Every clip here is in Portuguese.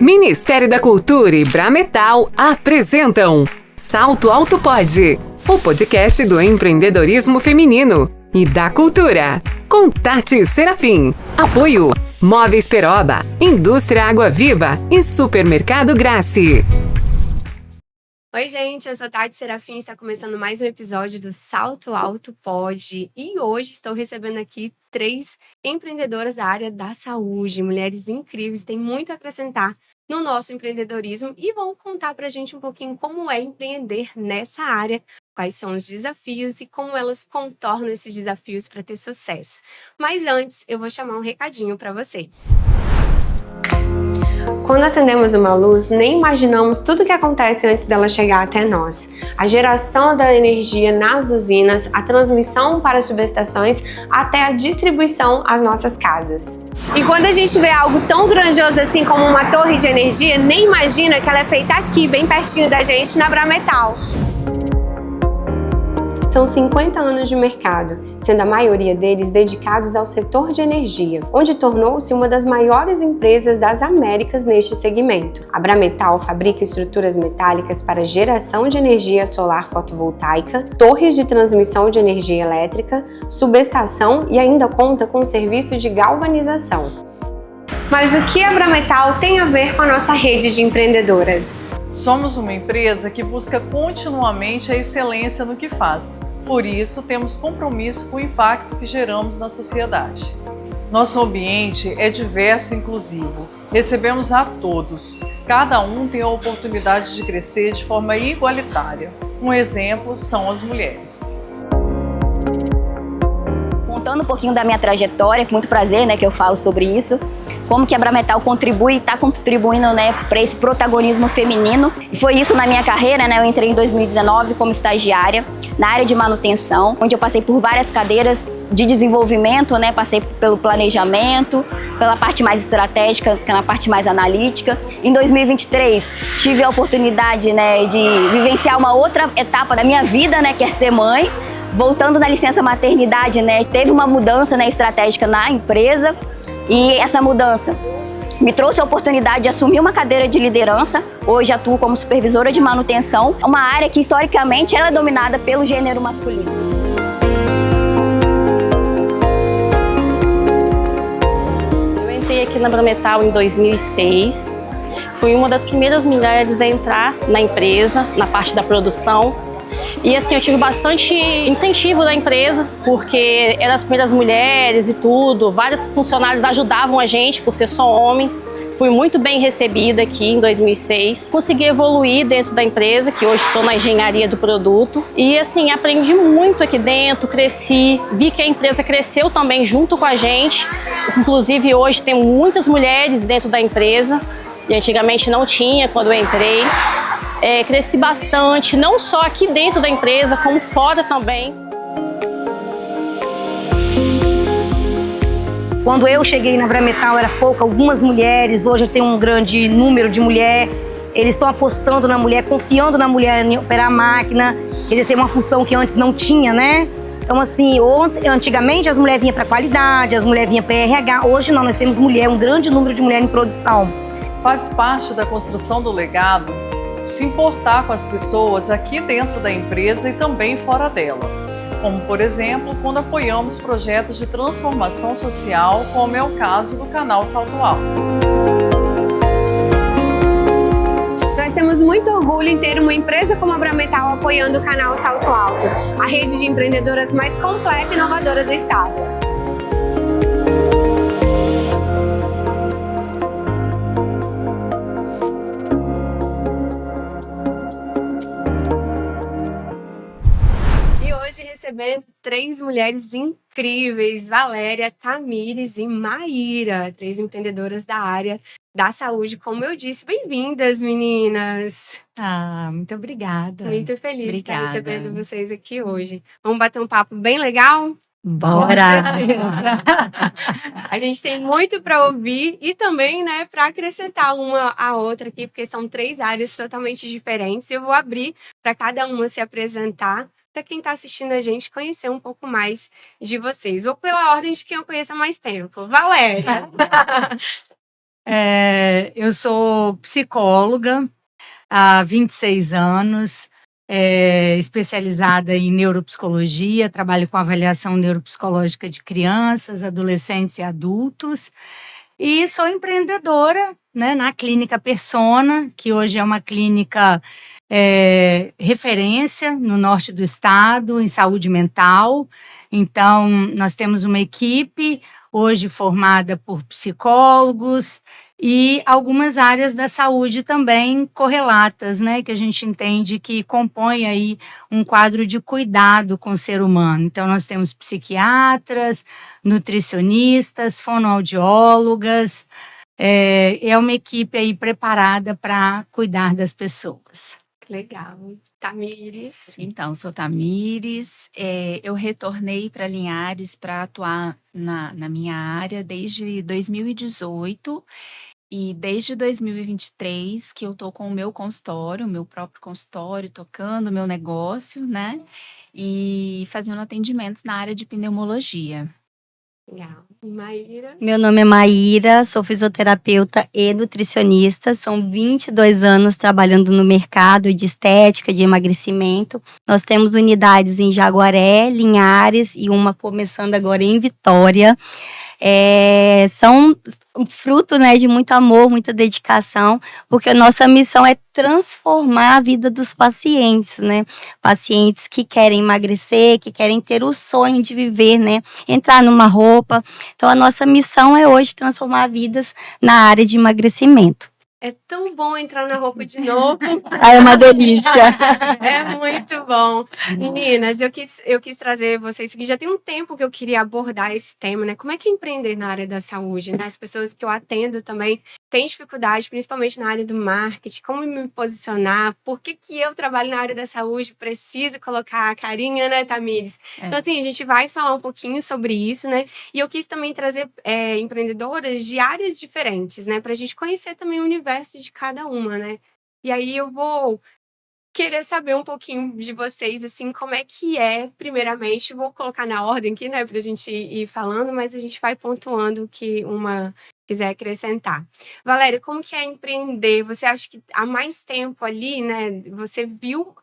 Ministério da Cultura e Brametal apresentam Salto Alto Pod, o podcast do empreendedorismo feminino e da cultura. Com Tati Serafim. Apoio Móveis Peroba, Indústria Água Viva e Supermercado Grace. Oi, gente, eu sou Tati Serafim, está começando mais um episódio do Salto Alto Pod e hoje estou recebendo aqui 3 empreendedoras da área da saúde, mulheres incríveis, têm muito a acrescentar no nosso empreendedorismo e vão contar pra gente um pouquinho como é empreender nessa área, quais são os desafios e como elas contornam esses desafios para ter sucesso. Mas antes, eu vou chamar um recadinho para vocês. Quando acendemos uma luz, nem imaginamos tudo o que acontece antes dela chegar até nós. A geração da energia nas usinas, a transmissão para as subestações, até a distribuição às nossas casas. E quando a gente vê algo tão grandioso assim como uma torre de energia, nem imagina que ela é feita aqui, bem pertinho da gente, na Brametal. São 50 anos de mercado, sendo a maioria deles dedicados ao setor de energia, onde tornou-se uma das maiores empresas das Américas neste segmento. A Brametal fabrica estruturas metálicas para geração de energia solar fotovoltaica, torres de transmissão de energia elétrica, subestação e ainda conta com o serviço de galvanização. Mas o que a Brametal tem a ver com a nossa rede de empreendedoras? Somos uma empresa que busca continuamente a excelência no que faz. Por isso, temos compromisso com o impacto que geramos na sociedade. Nosso ambiente é diverso e inclusivo. Recebemos a todos. Cada um tem a oportunidade de crescer de forma igualitária. Um exemplo são as mulheres. Contando um pouquinho da minha trajetória, com muito prazer, que eu falo sobre isso, como que a Brametal contribui e está contribuindo, para esse protagonismo feminino. E foi isso na minha carreira, eu entrei em 2019 como estagiária na área de manutenção, onde eu passei por várias cadeiras de desenvolvimento, passei pelo planejamento, pela parte mais estratégica, na parte mais analítica. Em 2023, tive a oportunidade, de vivenciar uma outra etapa da minha vida, que é ser mãe. Voltando na licença maternidade, teve uma mudança estratégica na empresa e essa mudança me trouxe a oportunidade de assumir uma cadeira de liderança. Hoje atuo como supervisora de manutenção, uma área que historicamente ela é dominada pelo gênero masculino. Eu entrei aqui na Brametal em 2006, fui uma das primeiras mulheres a entrar na empresa, na parte da produção. E assim, eu tive bastante incentivo da empresa, porque eram as primeiras mulheres e tudo, vários funcionários ajudavam a gente por ser só homens. Fui muito bem recebida aqui em 2006. Consegui evoluir dentro da empresa, que hoje estou na engenharia do produto. E assim, aprendi muito aqui dentro, cresci, vi que a empresa cresceu também junto com a gente. Inclusive hoje tem muitas mulheres dentro da empresa, e antigamente não tinha quando eu entrei. Cresci bastante, não só aqui dentro da empresa, como fora também. Quando eu cheguei na Brametal era algumas mulheres, hoje eu tenho um grande número de mulheres. Eles estão apostando na mulher, confiando na mulher em operar a máquina, exercer uma função que antes não tinha, Então assim, antigamente as mulheres vinham para qualidade, as mulheres vinham para RH, hoje não, nós temos um grande número de mulheres em produção. Faz parte da construção do legado se importar com as pessoas aqui dentro da empresa e também fora dela. Como, por exemplo, quando apoiamos projetos de transformação social, como é o caso do canal Salto Alto. Nós temos muito orgulho em ter uma empresa como a Brametal apoiando o canal Salto Alto, a rede de empreendedoras mais completa e inovadora do estado. Recebendo 3 mulheres incríveis, Valéria, Tamires e Maíra, 3 empreendedoras da área da saúde. Como eu disse, bem-vindas, meninas! Muito obrigada. Muito feliz de estar recebendo vocês aqui hoje. Vamos bater um papo bem legal? Bora! A gente tem muito para ouvir e também, para acrescentar uma à outra aqui, porque são 3 áreas totalmente diferentes. Eu vou abrir para cada uma se apresentar, para quem está assistindo a gente conhecer um pouco mais de vocês. Ou pela ordem de quem eu conheço há mais tempo. Valéria! Eu sou psicóloga há 26 anos, especializada em neuropsicologia, trabalho com avaliação neuropsicológica de crianças, adolescentes e adultos, e sou empreendedora, né, na Clínica Persona, que hoje é uma clínica referência no norte do estado em saúde mental. Então, nós temos uma equipe hoje formada por psicólogos e algumas áreas da saúde também correlatas, né, que a gente entende que compõem aí um quadro de cuidado com o ser humano. Então, nós temos psiquiatras, nutricionistas, fonoaudiólogas, é uma equipe aí preparada para cuidar das pessoas. Legal. Tamires. Então, sou Tamires, eu retornei para Linhares para atuar na minha área desde 2018 e desde 2023 que eu estou com o meu consultório, o meu próprio consultório, tocando o meu negócio, né? E fazendo atendimentos na área de pneumologia. Legal. Maíra. Meu nome é Maíra, sou fisioterapeuta e nutricionista. São 22 anos trabalhando no mercado de estética, de emagrecimento. Nós temos unidades em Jaguaré, Linhares e uma começando agora em Vitória. São fruto, né, de muito amor, muita dedicação, porque a nossa missão é transformar a vida dos pacientes, né? Pacientes que querem emagrecer, que querem ter o sonho de viver, né? Entrar numa roupa. Então, a nossa missão é hoje transformar vidas na área de emagrecimento. É tão bom entrar na roupa de novo. É uma delícia. É muito bom. Meninas, eu quis trazer vocês aqui. Já tem um tempo que eu queria abordar esse tema, né? Como é que é empreender na área da saúde, né? As pessoas que eu atendo também têm dificuldade, principalmente na área do marketing, como me posicionar, por que eu trabalho na área da saúde, preciso colocar a carinha, né, Tamires? Então, assim, a gente vai falar um pouquinho sobre isso, né? E eu quis também trazer empreendedoras de áreas diferentes, né? Pra gente conhecer também o universo de cada uma, né? E aí eu vou querer saber um pouquinho de vocês, assim, como é que primeiramente, vou colocar na ordem aqui, né, pra gente ir falando, mas a gente vai pontuando o que uma quiser acrescentar. Valéria, como que é empreender? Você acha que há mais tempo ali, né, você viu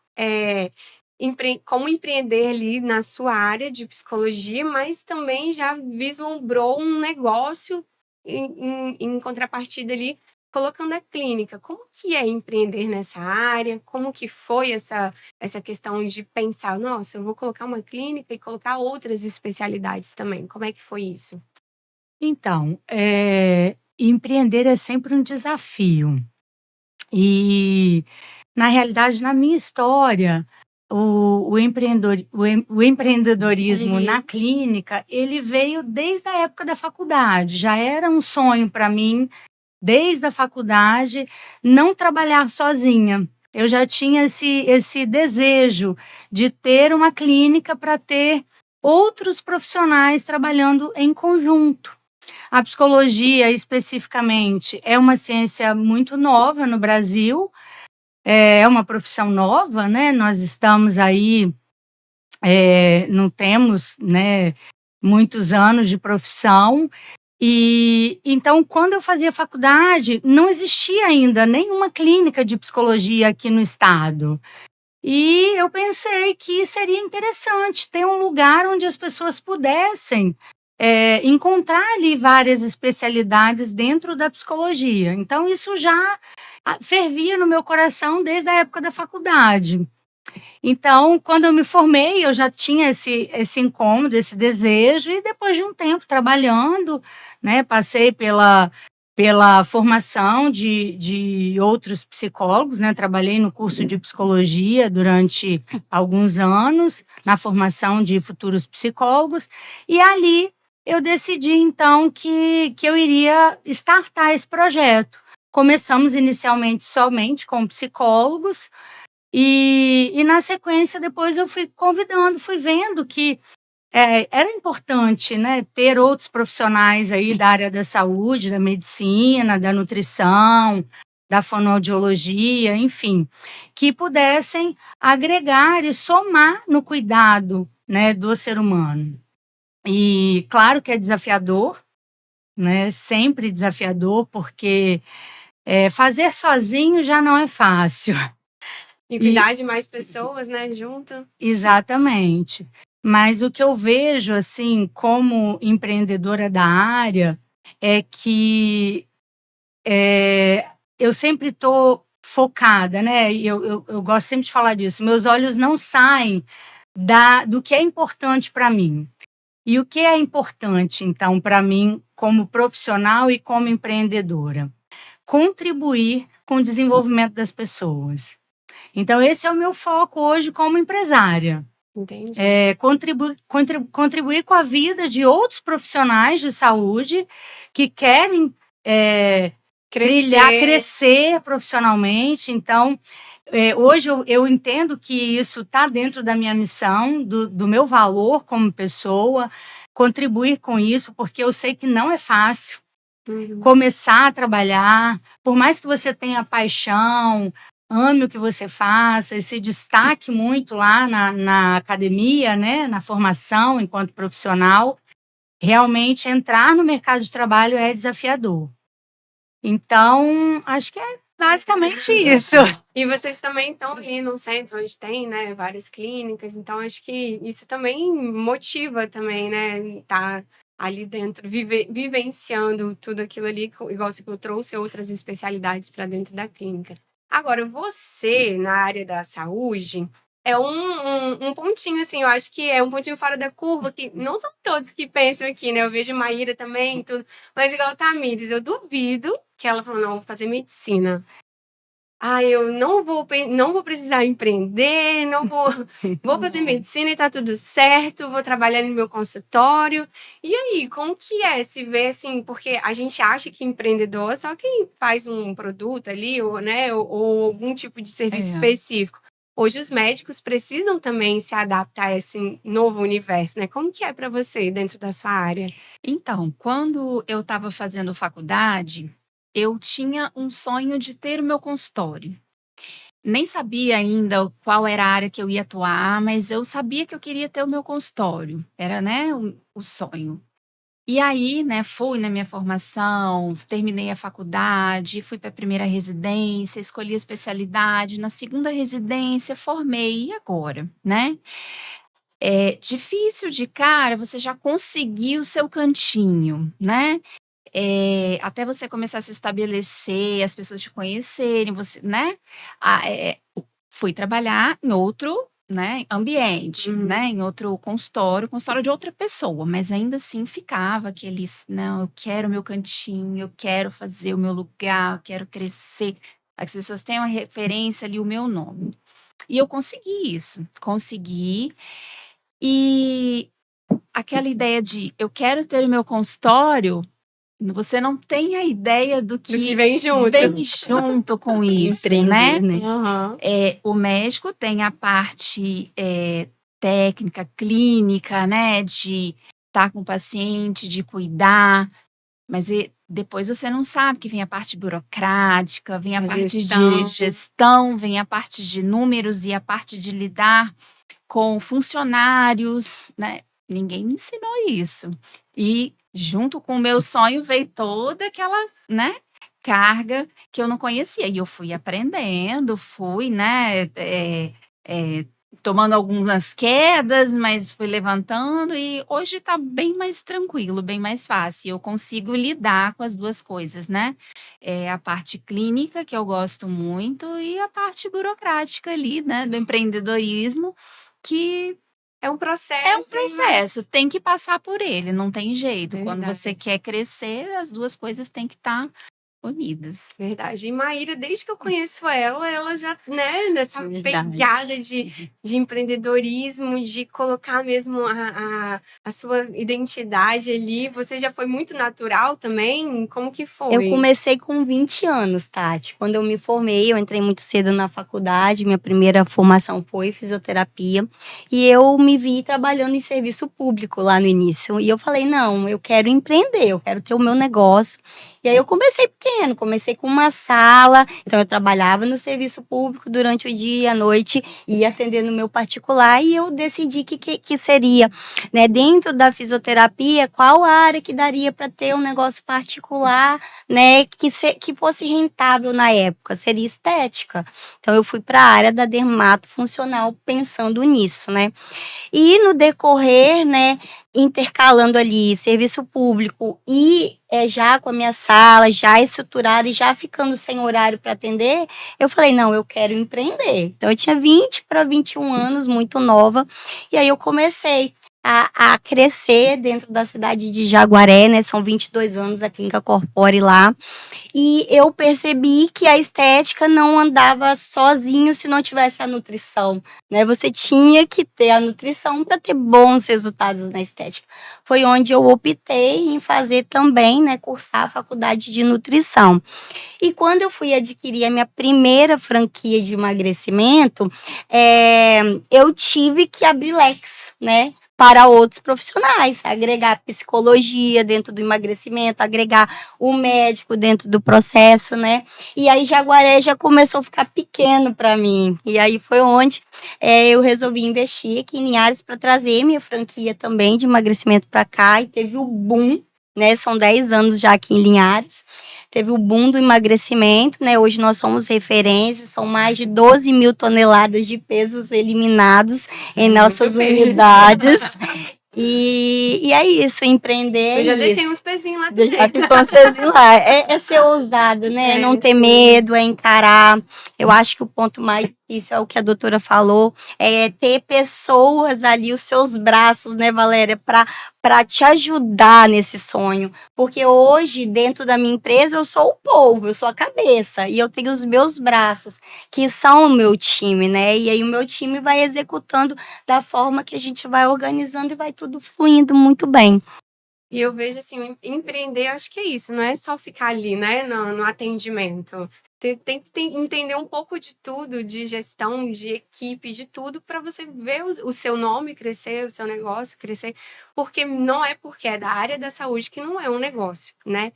como empreender ali na sua área de psicologia, mas também já vislumbrou um negócio em contrapartida ali, colocando a clínica. Como que é empreender nessa área? Como que foi essa questão de pensar, nossa, eu vou colocar uma clínica e colocar outras especialidades também. Como é que foi isso? Então, empreender é sempre um desafio. E, na realidade, na minha história, o empreendedorismo na clínica, ele veio desde a época da faculdade. Já era um sonho para mim, desde a faculdade, não trabalhar sozinha. Eu já tinha esse desejo de ter uma clínica para ter outros profissionais trabalhando em conjunto. A psicologia, especificamente, é uma ciência muito nova no Brasil, é uma profissão nova, né? Nós estamos aí, não temos, né, muitos anos de profissão. E então, quando eu fazia faculdade, não existia ainda nenhuma clínica de psicologia aqui no estado. E eu pensei que seria interessante ter um lugar onde as pessoas pudessem encontrar ali várias especialidades dentro da psicologia. Então, isso já fervia no meu coração desde a época da faculdade. Então, quando eu me formei, eu já tinha esse incômodo, esse desejo, e depois de um tempo trabalhando, né, passei pela formação de outros psicólogos, né, trabalhei no curso de psicologia durante alguns anos, na formação de futuros psicólogos, e ali eu decidi, então, que eu iria startar esse projeto. Começamos inicialmente somente com psicólogos, e na sequência, depois eu fui convidando, fui vendo que era importante, né, ter outros profissionais aí da área da saúde, da medicina, da nutrição, da fonoaudiologia, enfim, que pudessem agregar e somar no cuidado, né, do ser humano. E claro que é desafiador, né? Sempre desafiador, porque fazer sozinho já não é fácil. E cuidar de mais pessoas, né, junto. Exatamente. Mas o que eu vejo, assim, como empreendedora da área, é que eu sempre estou focada, né? E eu gosto sempre de falar disso. Meus olhos não saem do que é importante para mim. E o que é importante, então, para mim, como profissional e como empreendedora? Contribuir com o desenvolvimento das pessoas. Então, esse é o meu foco hoje como empresária. Entendi. Contribuir com a vida de outros profissionais de saúde que querem crescer profissionalmente. Então, hoje eu entendo que isso está dentro da minha missão, do meu valor como pessoa, contribuir com isso, porque eu sei que não é fácil começar a trabalhar, por mais que você tenha paixão, ame o que você faça e se destaque muito lá na academia, né, na formação enquanto profissional, realmente entrar no mercado de trabalho é desafiador. Então, acho que é basicamente isso. E vocês também estão ali no centro, onde tem, né, várias clínicas, então acho que isso também motiva também, né, tá ali dentro, vivenciando tudo aquilo ali, igual você trouxe outras especialidades para dentro da clínica. Agora, você, na área da saúde, é um pontinho, assim, eu acho que é um pontinho fora da curva, que não são todos que pensam aqui, né? Eu vejo Maíra também, tudo, mas igual a Tamires, eu duvido que ela falou, não, vou fazer medicina. Eu não vou precisar empreender, vou fazer medicina e tá tudo certo, vou trabalhar no meu consultório. E aí, como que é se ver assim, porque a gente acha que empreendedor é só quem faz um produto ali, ou, né, ou algum tipo de serviço específico. Hoje os médicos precisam também se adaptar a esse novo universo, né? Como que é para você dentro da sua área? Então, quando eu estava fazendo faculdade, eu tinha um sonho de ter o meu consultório. Nem sabia ainda qual era a área que eu ia atuar, mas eu sabia que eu queria ter o meu consultório. Era, né, o sonho. E aí, né, fui na minha formação, terminei a faculdade, fui para a primeira residência, escolhi a especialidade, na segunda residência formei, e agora, né? É difícil de cara, você já conseguiu o seu cantinho, né? Até você começar a se estabelecer, as pessoas te conhecerem, você, né? Fui trabalhar em outro, né, ambiente, né, em outro consultório de outra pessoa, mas ainda assim ficava aqueles, não, eu quero o meu cantinho, eu quero fazer o meu lugar, eu quero crescer, as pessoas têm uma referência ali, o meu nome. E eu consegui isso, e aquela ideia de eu quero ter o meu consultório, você não tem a ideia do que vem junto com isso, Empreender, né? Uhum. O médico tem a parte técnica, clínica, né? De estar com o paciente, de cuidar, mas depois você não sabe que vem a parte burocrática, vem a parte de gestão, vem a parte de números e a parte de lidar com funcionários, né? Ninguém me ensinou isso. E junto com o meu sonho veio toda aquela, né, carga que eu não conhecia. E eu fui aprendendo, né, tomando algumas quedas, mas fui levantando e hoje está bem mais tranquilo, bem mais fácil. Eu consigo lidar com as duas coisas, né? A parte clínica, que eu gosto muito, e a parte burocrática ali, né, do empreendedorismo, que é um processo. É um processo, tem que passar por ele, não tem jeito. Quando você quer crescer, as duas coisas têm que estar unidas. Verdade. E Maíra, desde que eu conheço ela já, né, nessa pegada de empreendedorismo, de colocar mesmo a sua identidade ali, você já foi muito natural também? Como que foi? Eu comecei com 20 anos, Tati. Quando eu me formei, eu entrei muito cedo na faculdade, minha primeira formação foi fisioterapia, e eu me vi trabalhando em serviço público lá no início. E eu falei, não, eu quero empreender, eu quero ter o meu negócio. E aí eu comecei pequeno, comecei com uma sala, então eu trabalhava no serviço público durante o dia, à noite, ia atender no meu particular e eu decidi que seria, né, dentro da fisioterapia, qual área que daria para ter um negócio particular, né, que fosse rentável na época, seria estética. Então eu fui para a área da dermatofuncional pensando nisso, né? E no decorrer, né, intercalando ali serviço público e já com a minha sala, já estruturada e já ficando sem horário para atender, eu falei, não, eu quero empreender. Então eu tinha 20 para 21 anos, muito nova, e aí eu comecei a crescer dentro da cidade de Jaguaré, né, são 22 anos a Clínica Corpore lá, e eu percebi que a estética não andava sozinho se não tivesse a nutrição, né? Você tinha que ter a nutrição para ter bons resultados na estética. Foi onde eu optei em fazer também, né, cursar a faculdade de nutrição. E quando eu fui adquirir a minha primeira franquia de emagrecimento, eu tive que abrir leques, né, para outros profissionais, agregar psicologia dentro do emagrecimento, agregar o médico dentro do processo, né? E aí Jaguaré já começou a ficar pequeno para mim. E aí foi onde eu resolvi investir aqui em Linhares para trazer minha franquia também de emagrecimento para cá, e teve o boom, né? São 10 anos já aqui em Linhares. Teve o boom do emagrecimento, né? Hoje nós somos referências, são mais de 12 mil toneladas de pesos eliminados em nossas unidades. E é isso, empreender. Eu já isso. deixei uns pezinhos lá Eu também. já ficou uns pezinhos lá. É ser ousado, né? Não ter medo, é encarar. Eu acho que o ponto mais difícil é o que a doutora falou, é ter pessoas ali, os seus braços, né, Valéria, para te ajudar nesse sonho. Porque hoje, dentro da minha empresa, eu sou o povo, eu sou a cabeça, e eu tenho os meus braços, que são o meu time, né? E aí o meu time vai executando da forma que a gente vai organizando e vai tudo fluindo muito bem. E eu vejo assim, empreender, acho que é isso, não é só ficar ali, né, no atendimento. Tem que entender um pouco de tudo, de gestão, de equipe, de tudo, para você ver o seu nome crescer, o seu negócio crescer, porque não é porque é da área da saúde que não é um negócio, né?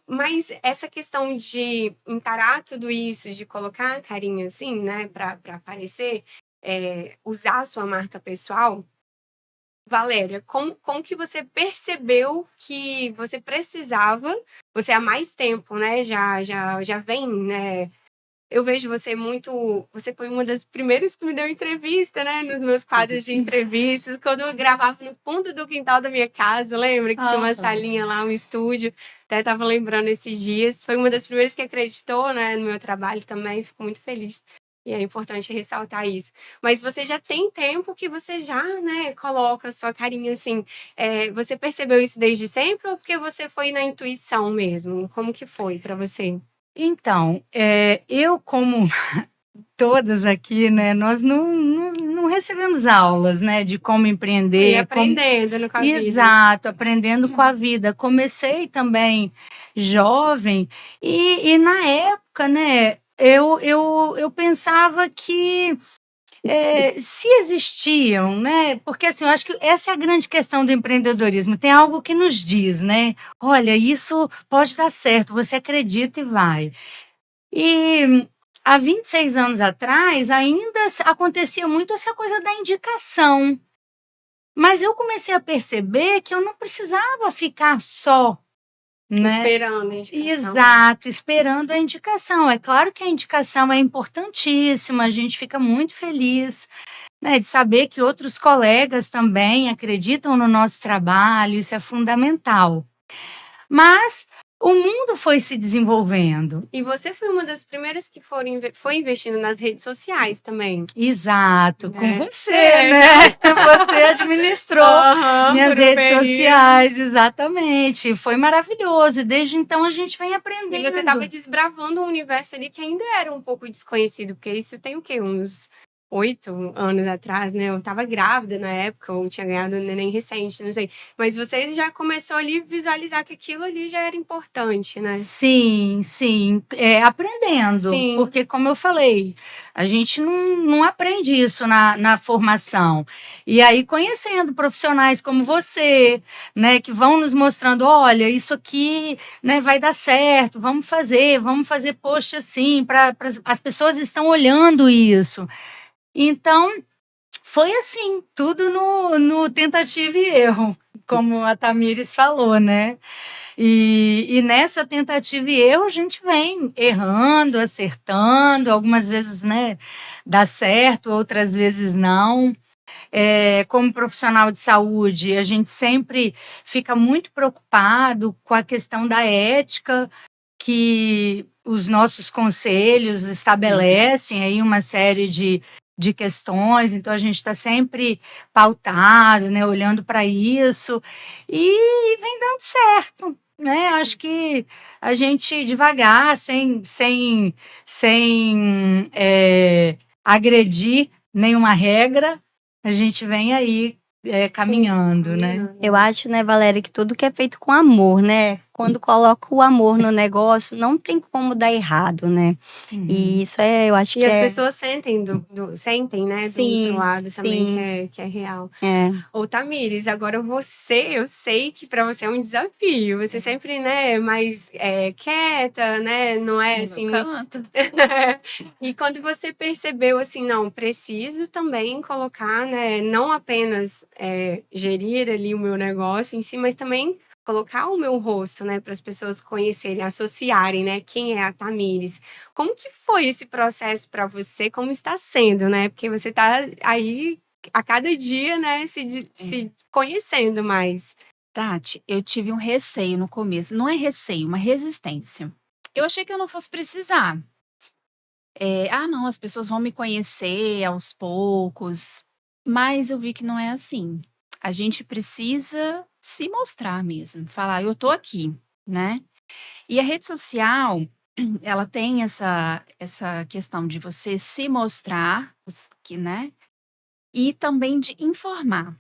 Mas essa questão de encarar tudo isso, de colocar a carinha assim, né, para aparecer, usar a sua marca pessoal. Valéria, como que você percebeu que você precisava, você há mais tempo, né, já vem, né, eu vejo você você foi uma das primeiras que me deu entrevista, né, nos meus quadros de entrevistas, quando eu gravava no fundo do quintal da minha casa, lembra que tinha uma salinha lá, um estúdio, até estava lembrando esses dias, foi uma das primeiras que acreditou, né, no meu trabalho também, fico muito feliz. E é importante ressaltar isso. Mas você já tem tempo que você já, né, coloca a sua carinha assim. Você percebeu isso desde sempre ou porque você foi na intuição mesmo? Como que foi para você? Então, eu como todas aqui, né, nós não recebemos aulas, né, de como empreender. E aprendendo com a vida. Exato, aprendendo com a vida. Comecei também jovem e na época, né, eu pensava que se existiam, né? Porque assim, eu acho que essa é a grande questão do empreendedorismo. Tem algo que nos diz, né? Olha, isso pode dar certo, você acredita e vai. E há 26 anos atrás, ainda acontecia muito essa coisa da indicação. Mas eu comecei a perceber que eu não precisava ficar só, né? Esperando a indicação. Exato, esperando a indicação. É claro que a indicação é importantíssima, a gente fica muito feliz, né, de saber que outros colegas também acreditam no nosso trabalho, isso é fundamental. Mas o mundo foi se desenvolvendo. E você foi uma das primeiras que foi investindo nas redes sociais também. Exato, com você, né? Você administrou minhas redes sociais, exatamente. Foi maravilhoso. E desde então a gente vem aprendendo. E você estava desbravando um universo ali que ainda era um pouco desconhecido, porque isso tem o quê? Uns 8 anos atrás, né? Eu estava grávida na época, ou tinha ganhado um neném recente, não sei. Mas você já começou ali a visualizar que aquilo ali já era importante, né? Sim, sim, aprendendo, Sim. porque como eu falei, a gente não aprende isso na formação. E aí, conhecendo profissionais como você, né, que vão nos mostrando, olha, isso aqui, né, vai dar certo, vamos fazer post assim, as pessoas estão olhando isso. Então, foi assim, tudo no tentativa e erro, como a Tamires falou, né? E nessa tentativa e erro, a gente vem errando, acertando, algumas vezes, né, dá certo, outras vezes não. Como profissional de saúde, a gente sempre fica muito preocupado com a questão da ética, que os nossos conselhos estabelecem aí uma série de questões, então a gente está sempre pautado, né, olhando para isso, e vem dando certo. Né? Acho que a gente devagar, sem agredir nenhuma regra, a gente vem aí caminhando, né? Eu acho, né, Valéria, que tudo que é feito com amor, né? Quando coloca o amor no negócio, não tem como dar errado, né? E isso eu acho E que as pessoas sentem, sentem, né, do outro lado também, sim. que é real. É. Ô, Tamires, agora eu sei que para você é um desafio. Você sempre, né, mais quieta, né, não é assim... E quando você percebeu, assim, não, preciso também colocar, né, não apenas gerir ali o meu negócio em si, mas também colocar o meu rosto, né, para as pessoas conhecerem, associarem, né, quem é a Tamires. Como que foi esse processo para você? Como está sendo, né? Porque você está aí a cada dia, né, se conhecendo mais. Tati, eu tive um receio no começo. Não é receio, uma resistência. Eu achei que eu não fosse precisar. Não, as pessoas vão me conhecer aos poucos. Mas eu vi que não é assim. A gente precisa se mostrar mesmo, falar, eu tô aqui, né? E a rede social, ela tem essa questão de você se mostrar, né? E também de informar.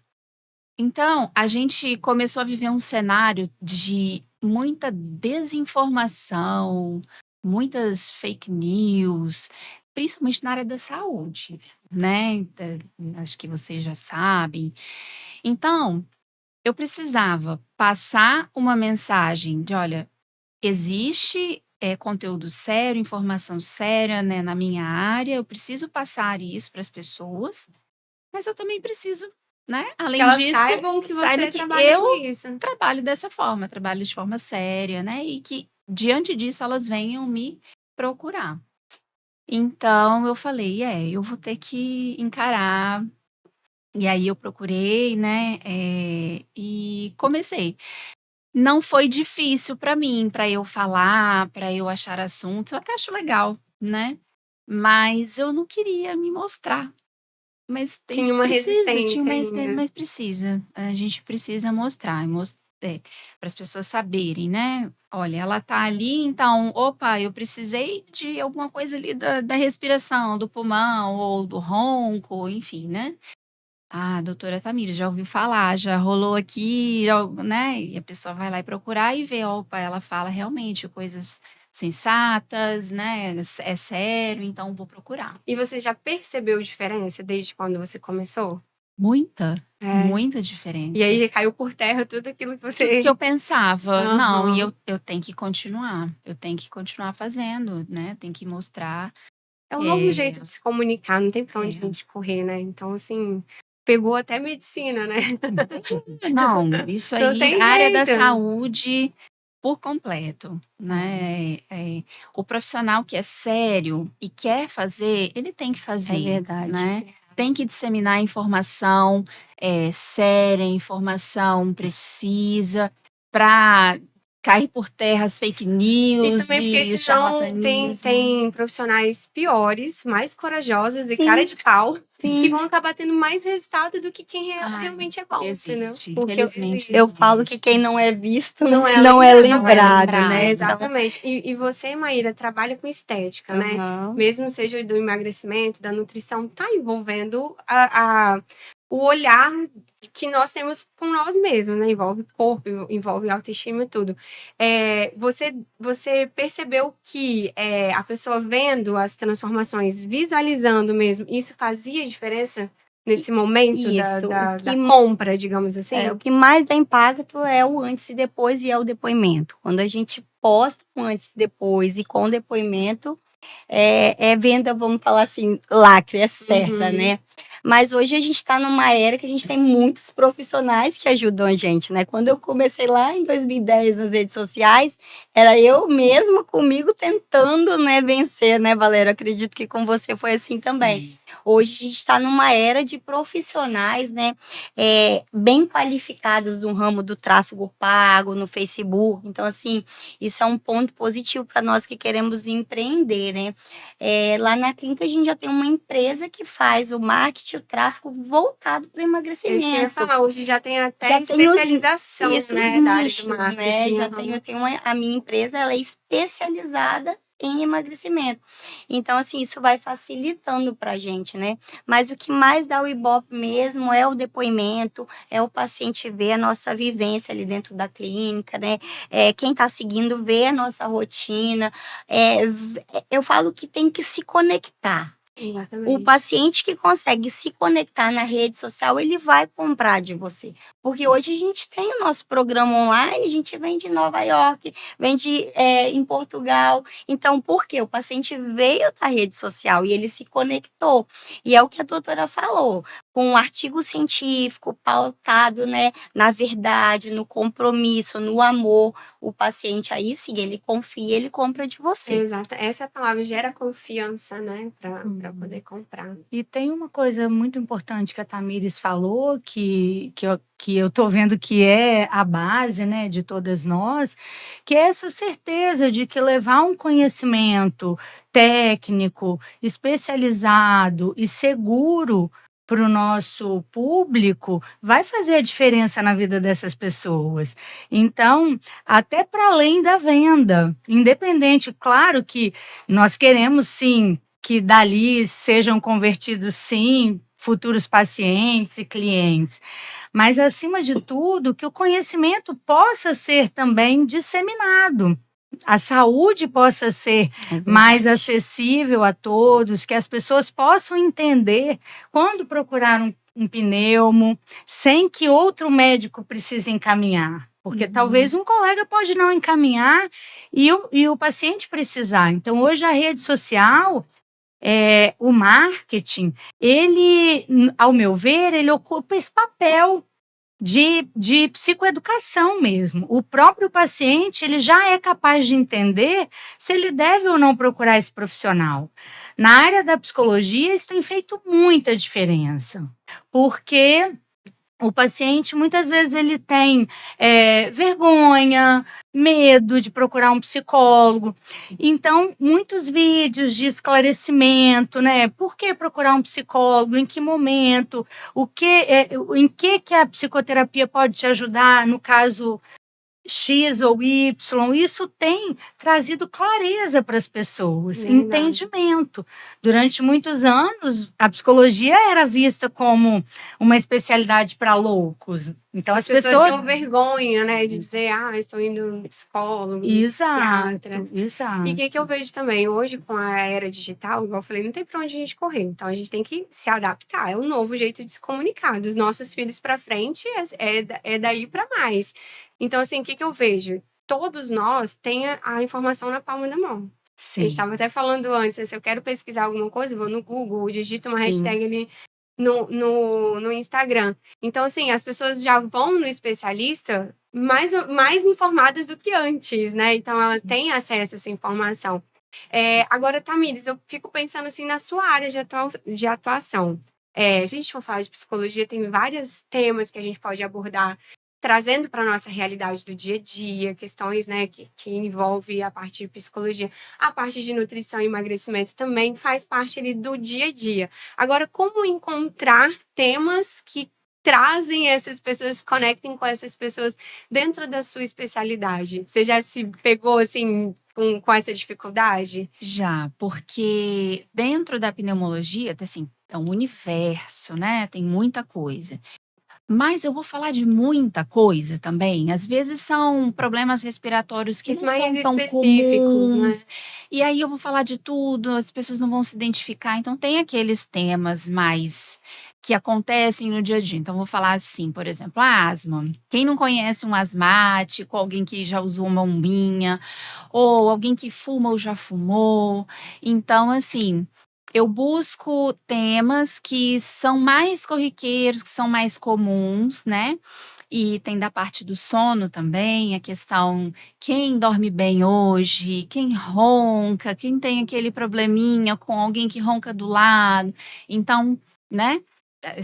Então, a gente começou a viver um cenário de muita desinformação, muitas fake news, principalmente na área da saúde, né? Acho que vocês já sabem. Então, eu precisava passar uma mensagem de, olha, existe conteúdo sério, informação séria, né, na minha área, eu preciso passar isso para as pessoas, mas eu também preciso, né, Que além elas disso, saibam que você saibam que trabalha com eu isso. trabalho dessa forma, trabalho de forma séria, né, e que diante disso elas venham me procurar. Então eu falei, eu vou ter que encarar. E aí eu procurei, né, e comecei. Não foi difícil para mim, para eu falar, para eu achar assunto, eu até acho legal, né, mas eu não queria me mostrar. Mas Tinha uma tinha resistência uma resistência, ainda. mas precisa, a gente precisa mostrar, para as pessoas saberem, né, olha, ela tá ali, então, opa, eu precisei de alguma coisa ali da respiração, do pulmão ou do ronco, enfim, né. Ah, doutora Tamires, já ouviu falar, já rolou aqui, né? E a pessoa vai lá e procurar e vê, opa, ela fala realmente coisas sensatas, né? É sério, então vou procurar. E você já percebeu diferença desde quando você começou? Muita, É. muita E diferença. aí já caiu por terra tudo aquilo que Tudo você... que eu pensava, não, e Aham. eu tenho que continuar, fazendo, né? Tenho que mostrar. É um novo jeito de se comunicar, não tem pra onde a gente correr, né? Então, assim, pegou até medicina, né? Não, isso Não aí, tem a área da jeito. saúde por completo, né? O profissional que é sério e quer fazer, ele tem que É fazer, verdade. né? Tem que disseminar informação séria, informação precisa, para cai por terra as fake E news também porque e o senão charlatanismo. tem profissionais piores, mais corajosos, de Sim. cara de pau, que Sim. vão acabar tendo mais resultado do que quem Ai, realmente é bom, entendeu? existe, Porque infelizmente. Eu falo que quem não é visto Não é não é lembrado, lembrado, lembrado. né? Então, Exatamente. E você, Maíra, trabalha com estética, né? aham. Mesmo seja do emagrecimento, da nutrição, tá envolvendo o olhar que nós temos com nós mesmos, né? Envolve corpo, envolve autoestima e tudo. Você percebeu que a pessoa vendo as transformações, visualizando mesmo, isso fazia diferença nesse momento Isso, da o que compra, digamos assim? o que mais dá impacto é o antes e depois, e é o depoimento. Quando a gente posta o antes e depois e com depoimento, é venda, vamos falar assim, lacre, é certa, Uhum. né? Mas hoje a gente está numa era que a gente tem muitos profissionais que ajudam a gente, né? Quando eu comecei lá em 2010 nas redes sociais, era eu mesma comigo tentando, né, vencer, né, Valéria? Acredito que com você foi assim também. Hoje a gente está numa era de profissionais, né, bem qualificados no ramo do tráfego pago, no Facebook. Então, assim, isso é um ponto positivo para nós que queremos empreender, né? Lá na clínica a gente já tem uma empresa que faz o marketing, o tráfego voltado para o É isso que eu ia emagrecimento. falar. Hoje já tem até Já tem os especialização, isso, né, os da área do nichos, né? marketing. Já aham. tenho a minha empresa, ela é especializada em emagrecimento. Então, assim, isso vai facilitando para a gente, né? Mas o que mais dá o ibope mesmo é o depoimento, é o paciente ver a nossa vivência ali dentro da clínica, né? Quem está seguindo vê a nossa rotina. Eu falo que tem que se conectar. O Exatamente. paciente que consegue se conectar na rede social, ele vai comprar de você. Porque hoje a gente tem o nosso programa online, a gente vende em Nova York, vende em Portugal. Então, por quê? O paciente veio da rede social e ele se conectou. E é o que a doutora falou, com um artigo científico pautado, né, na verdade, no compromisso, no amor, o paciente aí sim, ele confia, ele compra de você. Exato. Essa palavra gera confiança, né, para poder comprar. E tem uma coisa muito importante que a Tamires falou, que eu estou vendo que é a base, né, de todas nós, que é essa certeza de que levar um conhecimento técnico, especializado e seguro para o nosso público vai fazer a diferença na vida dessas pessoas. Então, até para além da venda, independente, claro que nós queremos sim que dali sejam convertidos, sim, futuros pacientes e clientes, mas, acima de tudo, que o conhecimento possa ser também disseminado, a saúde possa ser mais acessível a todos, que as pessoas possam entender quando procurar um pneumo, sem que outro médico precise encaminhar. Porque talvez um colega pode não encaminhar e o paciente precisar. Então, hoje a rede social, o marketing, ele, ao meu ver, ele ocupa esse papel de psicoeducação mesmo. O próprio paciente, ele já é capaz de entender se ele deve ou não procurar esse profissional. Na área da psicologia, isso tem feito muita diferença, porque o paciente, muitas vezes, ele tem vergonha, medo de procurar um psicólogo. Então, muitos vídeos de esclarecimento, né? Por que procurar um psicólogo? Em que momento? Em que a psicoterapia pode te ajudar, no caso X ou Y, isso tem trazido clareza para as pessoas, Verdade. entendimento. Durante muitos anos, a psicologia era vista como uma especialidade para loucos. Então, as pessoas tinham vergonha, né, de dizer, estou indo no psicólogo, no psiquiatra. Exato. E o que eu vejo também, hoje com a era digital, igual eu falei, não tem para onde a gente correr. Então, a gente tem que se adaptar. É um novo jeito de se comunicar. Dos nossos filhos para frente, é daí para mais. Então, assim, o que eu vejo? Todos nós têm a informação na palma da mão. A Sim. gente estava até falando antes, né, se eu quero pesquisar alguma coisa, eu vou no Google, digito uma Sim. hashtag ali no Instagram. Então, assim, as pessoas já vão no especialista mais informadas do que antes, né? Então, elas têm acesso a essa informação. Agora, Tamires, eu fico pensando assim na sua área de atuação. Se a gente for falar de psicologia, tem vários temas que a gente pode abordar. trazendo para a nossa realidade do dia a dia, questões, né, que envolve a parte de psicologia, a parte de nutrição e emagrecimento também faz parte ali do dia a dia. Agora, como encontrar temas que trazem essas pessoas, conectem com essas pessoas dentro da sua especialidade? Você já se pegou, assim, com essa dificuldade? Já, porque dentro da pneumologia, assim, é um universo, né? Tem muita coisa. Mas eu vou falar de muita coisa também. Às vezes são problemas respiratórios que Os não mais são tão específicos, né? comuns. E aí eu vou falar de tudo, as pessoas não vão se identificar. Então tem aqueles temas mais que acontecem no dia a dia. Então, eu vou falar assim, por exemplo, a asma. Quem não conhece um asmático, alguém que já usou uma bombinha, ou alguém que fuma ou já fumou. Então, assim, eu busco temas que são mais corriqueiros, que são mais comuns, né? E tem da parte do sono também, a questão quem dorme bem hoje, quem ronca, quem tem aquele probleminha com alguém que ronca do lado. Então, né?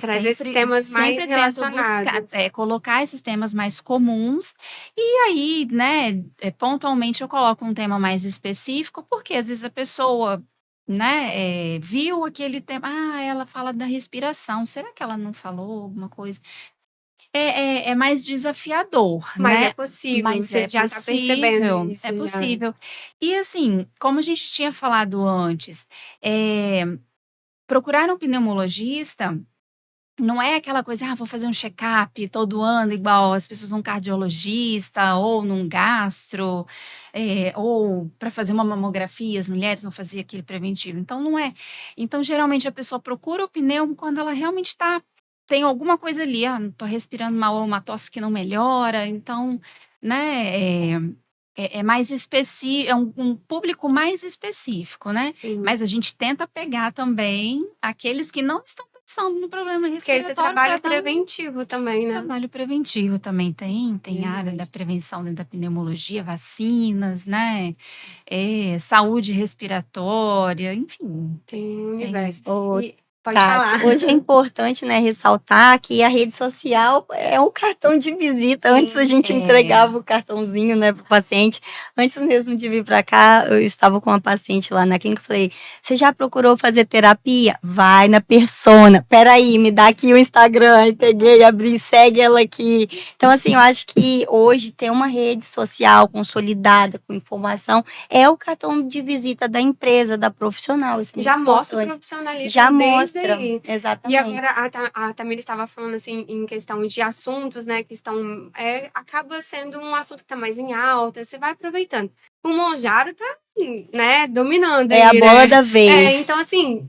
Traz esses temas mais Sempre tento buscar, relacionados. colocar esses temas mais comuns e aí, né, pontualmente eu coloco um tema mais específico, porque às vezes a pessoa, né, viu aquele tema, ela fala da respiração, será que ela não falou alguma coisa? É mais desafiador, Mas é né? possível, Mas você é já está percebendo possível, isso é já. possível. E assim, como a gente tinha falado antes, procurar um pneumologista não é aquela coisa, vou fazer um check-up todo ano, igual as pessoas vão cardiologista ou num gastro, ou para fazer uma mamografia, as mulheres vão fazer aquele preventivo. Então, não é. Então, geralmente, a pessoa procura o pneumo quando ela realmente tem alguma coisa ali, não estou respirando mal, ou uma tosse que não melhora. Então, né, é mais específico, é um público mais específico, né? Sim. Mas a gente tenta pegar também aqueles que não estão pensando no problema Porque aí você respiratório trabalha pra dar preventivo também, né? trabalho preventivo também tem a área da prevenção dentro da pneumologia, vacinas, né? Saúde respiratória, enfim. Tem um Tem. universo. Ô, E pode Tati, falar. hoje é importante, né, ressaltar que a rede social é um cartão de visita. Antes a gente entregava o cartãozinho, né, pro paciente. Antes mesmo de vir para cá, eu estava com uma paciente lá na clínica, falei, você já procurou fazer terapia? Vai na Persona. Peraí, me dá aqui o Instagram. Aí peguei, abri, segue ela aqui. Então, assim, eu acho que hoje ter uma rede social consolidada, com informação, é o cartão de visita da empresa, da profissional. Isso é Já muito mostra o importante. profissionalismo Já desde mostra. aí. E Exatamente. agora a Tamira estava falando assim em questão de assuntos, né, que estão acaba sendo um assunto que está mais em alta, você vai aproveitando. O Monjaro tá, né, dominando É aí, a bola né? da vez. Então assim,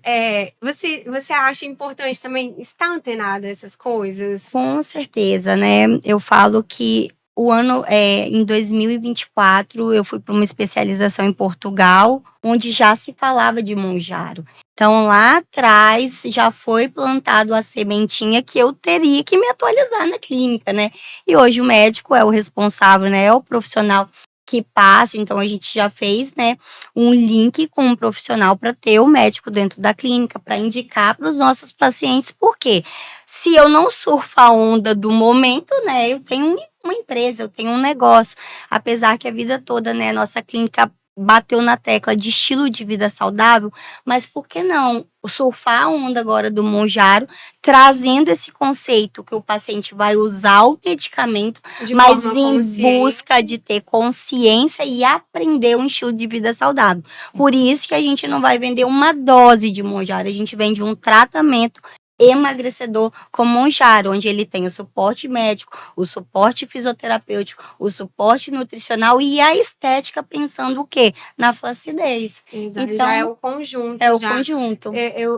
você acha importante também estar antenado a essas coisas? Com certeza, né? Eu falo que o ano, em 2024, eu fui para uma especialização em Portugal, onde já se falava de Monjaro. Então, lá atrás, já foi plantado a sementinha que eu teria que me atualizar na clínica, né? E hoje o médico é o responsável, né? É o profissional que passa. Então, a gente já fez, né, um link com um profissional para ter o médico dentro da clínica, para indicar para os nossos pacientes. Por quê? Se eu não surfo a onda do momento, né, eu tenho uma empresa, eu tenho um negócio. Apesar que a vida toda, né, nossa clínica bateu na tecla de estilo de vida saudável, mas por que não surfar a onda agora do Monjaro, trazendo esse conceito que o paciente vai usar o medicamento, De mas forma em consciente. busca de ter consciência e aprender um estilo de vida saudável. Por isso que a gente não vai vender uma dose de Monjaro, a gente vende um tratamento emagrecedor com Monjaro, onde ele tem o suporte médico, o suporte fisioterapêutico, o suporte nutricional e a estética, pensando o quê? Na flacidez. Exato, Então, já é o conjunto. é o já. conjunto.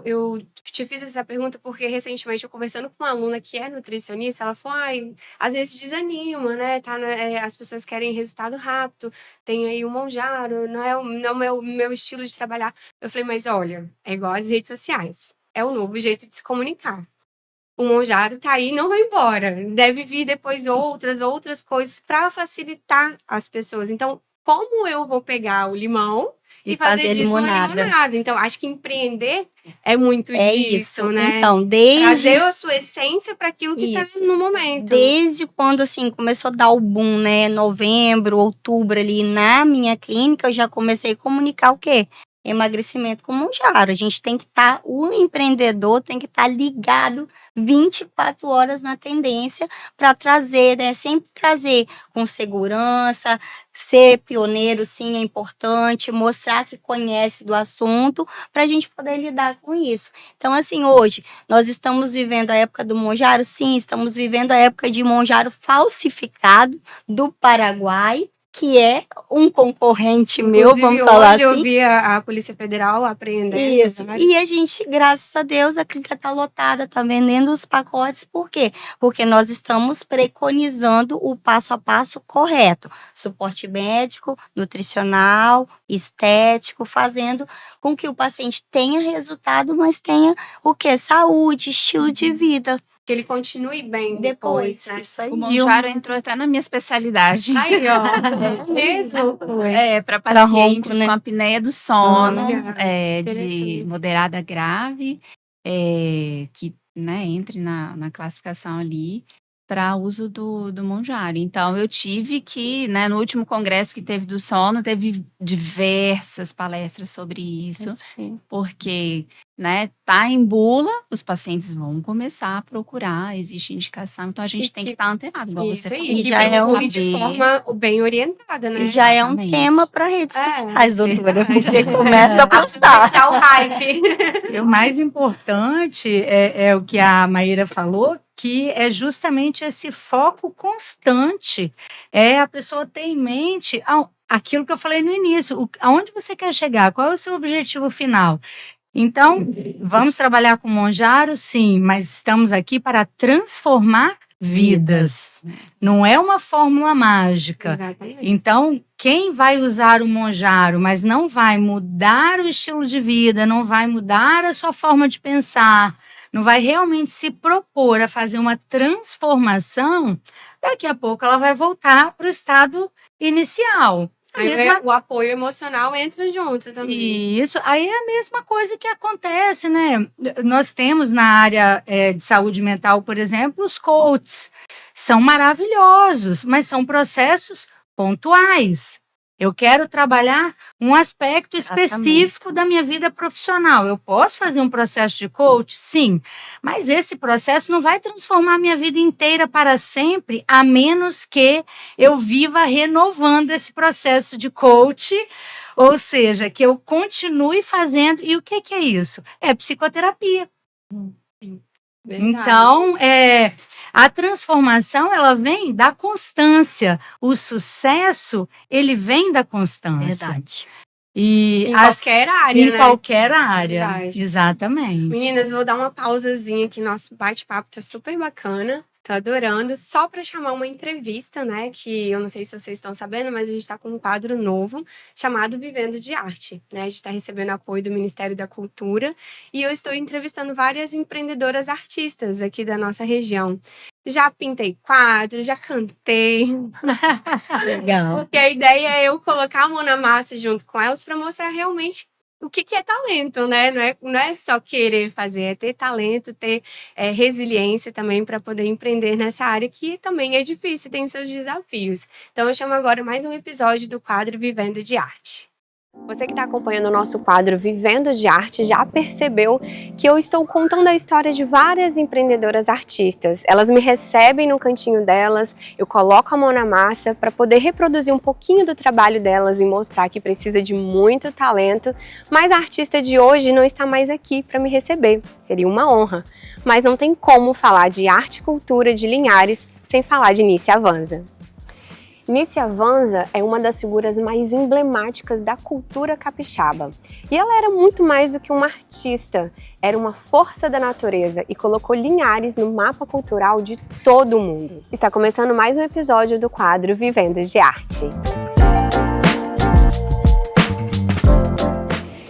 Eu te fiz essa pergunta porque recentemente eu conversando com uma aluna que é nutricionista, ela falou, às vezes desanima, né? As pessoas querem resultado rápido, tem aí o Monjaro, não é o meu estilo de trabalhar. Eu falei, mas olha, é igual às redes sociais, é o novo jeito de se comunicar. O Monjaro tá aí, não vai embora. Deve vir depois outras coisas para facilitar as pessoas. Então, como eu vou pegar o limão e fazer fazer disso uma limonada. limonada. Então, acho que empreender é muito É disso, isso. né? Então, desde Trazer a sua essência para aquilo que está Isso. no momento. Desde quando, assim, começou a dar o boom, né? Novembro, outubro ali na minha clínica, eu já comecei a comunicar o quê? Emagrecimento com Monjaro. A gente tem que estar, o empreendedor tem que estar ligado 24 horas na tendência para trazer, né? Sempre trazer com segurança, ser pioneiro, sim, é importante, mostrar que conhece do assunto para a gente poder lidar com isso. Então, assim, hoje, nós estamos vivendo a época do Monjaro? Sim, estamos vivendo a época de Monjaro falsificado do Paraguai, que é um concorrente meu, Inclusive, vamos falar hoje eu assim. vi a Polícia Federal apreendendo. Isso. Né? E a gente, graças a Deus, a clínica está lotada, está vendendo os pacotes. Por quê? Porque nós estamos preconizando o passo a passo correto. Suporte médico, nutricional, estético, fazendo com que o paciente tenha resultado, mas tenha o quê? Saúde, estilo de vida. Que ele continue bem depois, né? Isso aí. O Monjaro entrou até na minha especialidade. Aí, ó. É mesmo? Para Pra pacientes ronco, né? com apneia do sono, Olha, de interessante. moderada a grave, que, né, entre na classificação ali para uso do Monjaro. Então, eu tive que, né, no último congresso que teve do sono, teve diversas palestras sobre isso, porque, né, tá em bula, os pacientes vão começar a procurar, existe indicação, então a gente tem que estar antenado, igual Isso você aí. falou. E já é procure de forma bem orientada, né? E já é um Exatamente. tema para redes sociais, doutora, verdade. porque começa a postar. Tá o hype. E o mais importante é o que a Maíra falou, que é justamente esse foco constante. É a pessoa ter em mente aquilo que eu falei no início, aonde você quer chegar, qual é o seu objetivo final. Então, vamos trabalhar com Monjaro, sim, mas estamos aqui para transformar vidas. Não é uma fórmula mágica. Exatamente. Então, quem vai usar o Monjaro, mas não vai mudar o estilo de vida, não vai mudar a sua forma de pensar, não vai realmente se propor a fazer uma transformação, daqui a pouco ela vai voltar para o estado inicial. Aí o apoio emocional entra junto também. Isso, aí é a mesma coisa que acontece, né? Nós temos na área de saúde mental, por exemplo, os coaches. São maravilhosos, mas são processos pontuais. Eu quero trabalhar um aspecto específico da minha vida profissional. Eu posso fazer um processo de coach? Sim, mas esse processo não vai transformar a minha vida inteira para sempre, a menos que eu viva renovando esse processo de coach, ou seja, que eu continue fazendo. E o que é isso? É psicoterapia. Verdade. Então, a transformação, ela vem da constância. O sucesso, ele vem da constância. Verdade. E Em qualquer área, em né? qualquer área, Verdade. exatamente. Meninas, vou dar uma pausazinha aqui, nosso bate-papo tá super bacana. Tô adorando, só para chamar uma entrevista, né, que eu não sei se vocês estão sabendo, mas a gente está com um quadro novo chamado Vivendo de Arte, né, a gente está recebendo apoio do Ministério da Cultura e eu estou entrevistando várias empreendedoras artistas aqui da nossa região. Já pintei quadros, já cantei, Legal. porque a ideia é eu colocar a mão na massa junto com elas para mostrar realmente o que é talento, né? Não é só querer fazer, é ter talento, ter resiliência também para poder empreender nessa área que também é difícil, tem os seus desafios. Então eu chamo agora mais um episódio do quadro Vivendo de Arte. Você que está acompanhando o nosso quadro Vivendo de Arte já percebeu que eu estou contando a história de várias empreendedoras artistas. Elas me recebem no cantinho delas, eu coloco a mão na massa para poder reproduzir um pouquinho do trabalho delas e mostrar que precisa de muito talento, mas a artista de hoje não está mais aqui para me receber. Seria uma honra, mas não tem como falar de arte e cultura de Linhares sem falar de Nícia Avanza. Nícia Avanza é uma das figuras mais emblemáticas da cultura capixaba. E ela era muito mais do que uma artista, era uma força da natureza e colocou Linhares no mapa cultural de todo o mundo. Está começando mais um episódio do quadro Vivendo de Arte.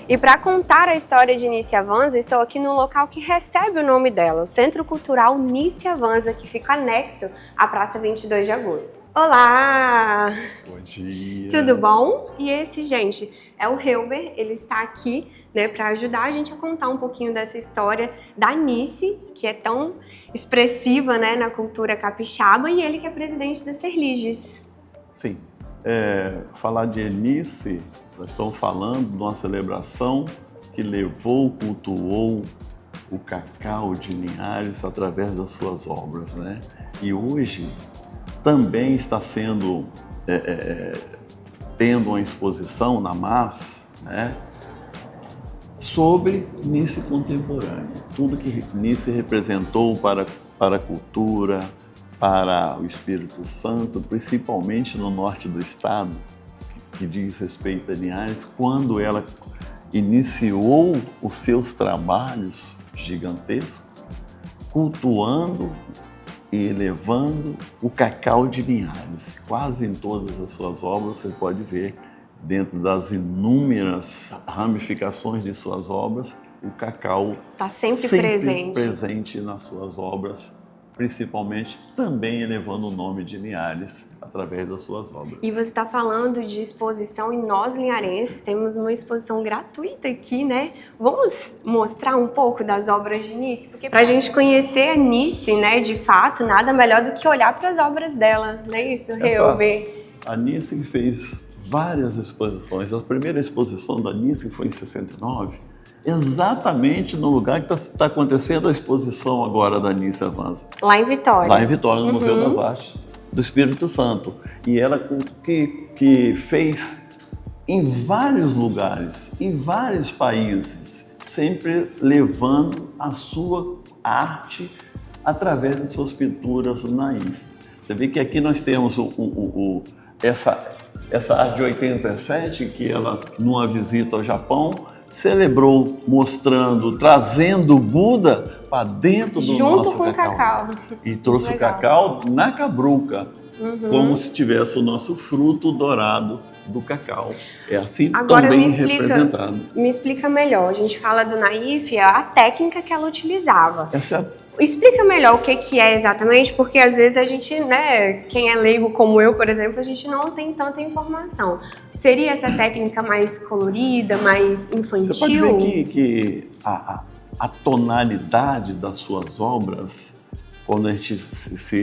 E para contar a história de Nícia Avanza, estou aqui no local que recebe o nome dela, o Centro Cultural Nícia Avanza, que fica anexo à Praça 22 de Agosto. Olá! Bom dia! Tudo bom? E esse, gente, é o Helber. Ele está aqui, né, para ajudar a gente a contar um pouquinho dessa história da Anice, que é tão expressiva, né, na cultura capixaba, e ele que é presidente da Serliges. Sim. Falar de Anice, nós estamos falando de uma celebração que cultuou o cacau de Linhares através das suas obras, né? E hoje também está sendo tendo uma exposição na MAS, né, sobre Nice contemporânea, tudo que Nice representou para a cultura, para o Espírito Santo, principalmente no norte do estado, que diz respeito a Linhares, quando ela iniciou os seus trabalhos gigantescos, cultuando e elevando o cacau de Linhares. Quase em todas as suas obras você pode ver, dentro das inúmeras ramificações de suas obras, o cacau está sempre presente nas suas obras, principalmente também elevando o nome de Linhares através das suas obras. E você está falando de exposição, e nós linharenses temos uma exposição gratuita aqui, né? Vamos mostrar um pouco das obras de Nice? Porque para a gente conhecer a Nice, né, de fato, nada melhor do que olhar para as obras dela, não é isso, Helber? A Nice fez várias exposições. A primeira exposição da Nice foi em 69, exatamente no lugar que está acontecendo a exposição agora da Nice Avanza. Lá em Vitória. Lá em Vitória, no Museu das Artes do Espírito Santo. E ela que fez em vários lugares, em vários países, sempre levando a sua arte através de suas pinturas naif. Você vê que aqui nós temos essa arte de 87, que ela, numa visita ao Japão, celebrou, mostrando, trazendo o Buda para dentro do nosso cacau. E trouxe o cacau na cabruca, como se tivesse o nosso fruto dourado do cacau. É assim agora também representado. Me explica melhor. A gente fala do naif, a técnica que ela utilizava. Essa Explica melhor o que é exatamente, porque às vezes a gente, né, quem é leigo como eu, por exemplo, a gente não tem tanta informação. Seria essa técnica mais colorida, mais infantil? Você pode ver que a tonalidade das suas obras, quando a gente se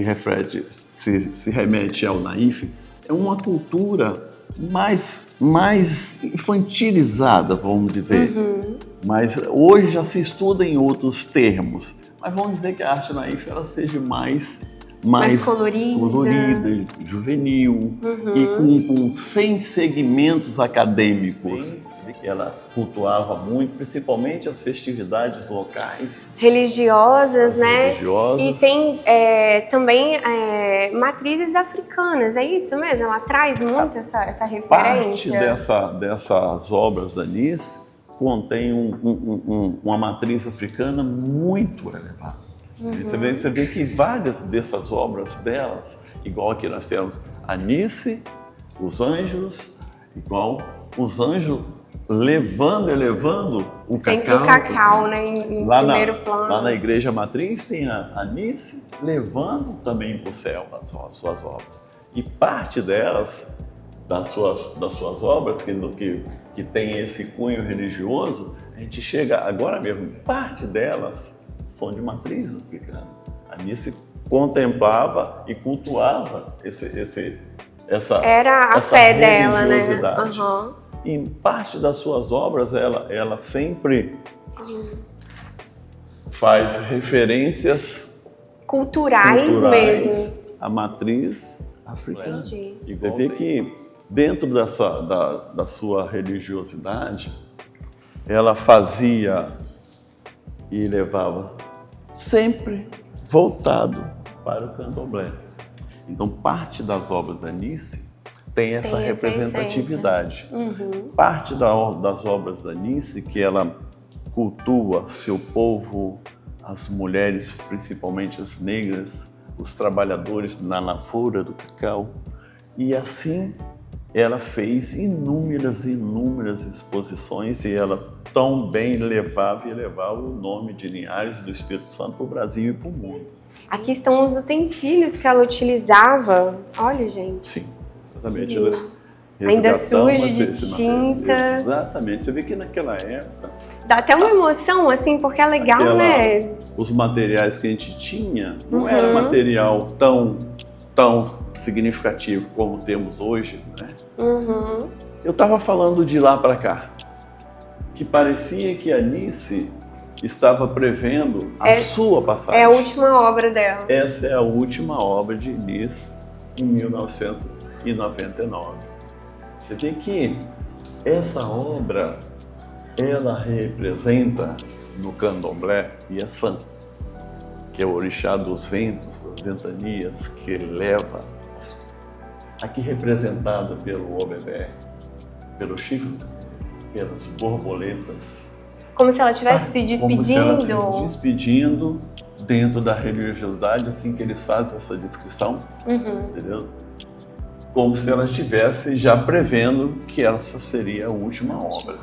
remete ao naif, é uma cultura mais infantilizada, vamos dizer. Mas hoje já se estuda em outros termos. Mas vamos dizer que a arte naif ela seja mais colorida, juvenil e sem segmentos acadêmicos. Que ela cultuava muito, principalmente as festividades locais. Religiosas, né? Religiosas. E tem também matrizes africanas, é isso mesmo? Ela traz muito essa referência. Parte dessas obras da Nice contém uma matriz africana muito elevada. Você vê que várias dessas obras delas, igual aqui nós temos a Nice, os anjos, igual os anjos elevando o sempre cacau. O cacau, né, em primeiro plano. Lá na Igreja Matriz tem a Nice levando também para o céu as suas obras. E parte delas, das suas obras, que tem esse cunho religioso, a gente chega agora mesmo, parte delas são de matriz africana. A Nice contemplava e cultuava essa fé dela, né? Em parte das suas obras, ela sempre faz referências culturais mesmo à matriz africana. E você vê que dentro da sua religiosidade, ela fazia e levava sempre voltado para o candomblé. Então, parte das obras da Nice tem essa representatividade. Parte das obras da Nice, que ela cultua seu povo, as mulheres, principalmente as negras, os trabalhadores na lavoura do cacau. E assim ela fez inúmeras exposições e ela tão bem levava o nome de Linhares do Espírito Santo para o Brasil e para o mundo. Aqui estão os utensílios que ela utilizava. Olha, gente. Sim, exatamente. Ainda resgatamos sujo de esse tinta. material. Exatamente. Você vê que naquela época... Dá até uma emoção, assim, porque é legal, né? Os materiais que a gente tinha não era material tão significativo como temos hoje, né? Eu estava falando de lá para cá, que parecia que a Anice estava prevendo a sua passagem. É a última obra dela. Essa é a última obra de Anice, em 1999. Você vê que essa obra, ela representa no candomblé Iaçã, que é o orixá dos ventos, das ventanias, que leva, aqui representada pelo obebé, pelo chifre, pelas borboletas. Como se ela estivesse se despedindo. Como se ela se despedindo dentro da religiosidade, assim que eles fazem essa descrição, entendeu? Como se ela estivesse já prevendo que essa seria a última obra.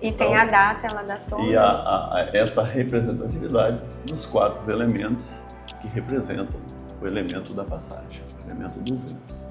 E tem a data, ela datou. E essa representatividade dos 4 elementos que representam o elemento da passagem, o elemento dos ventos.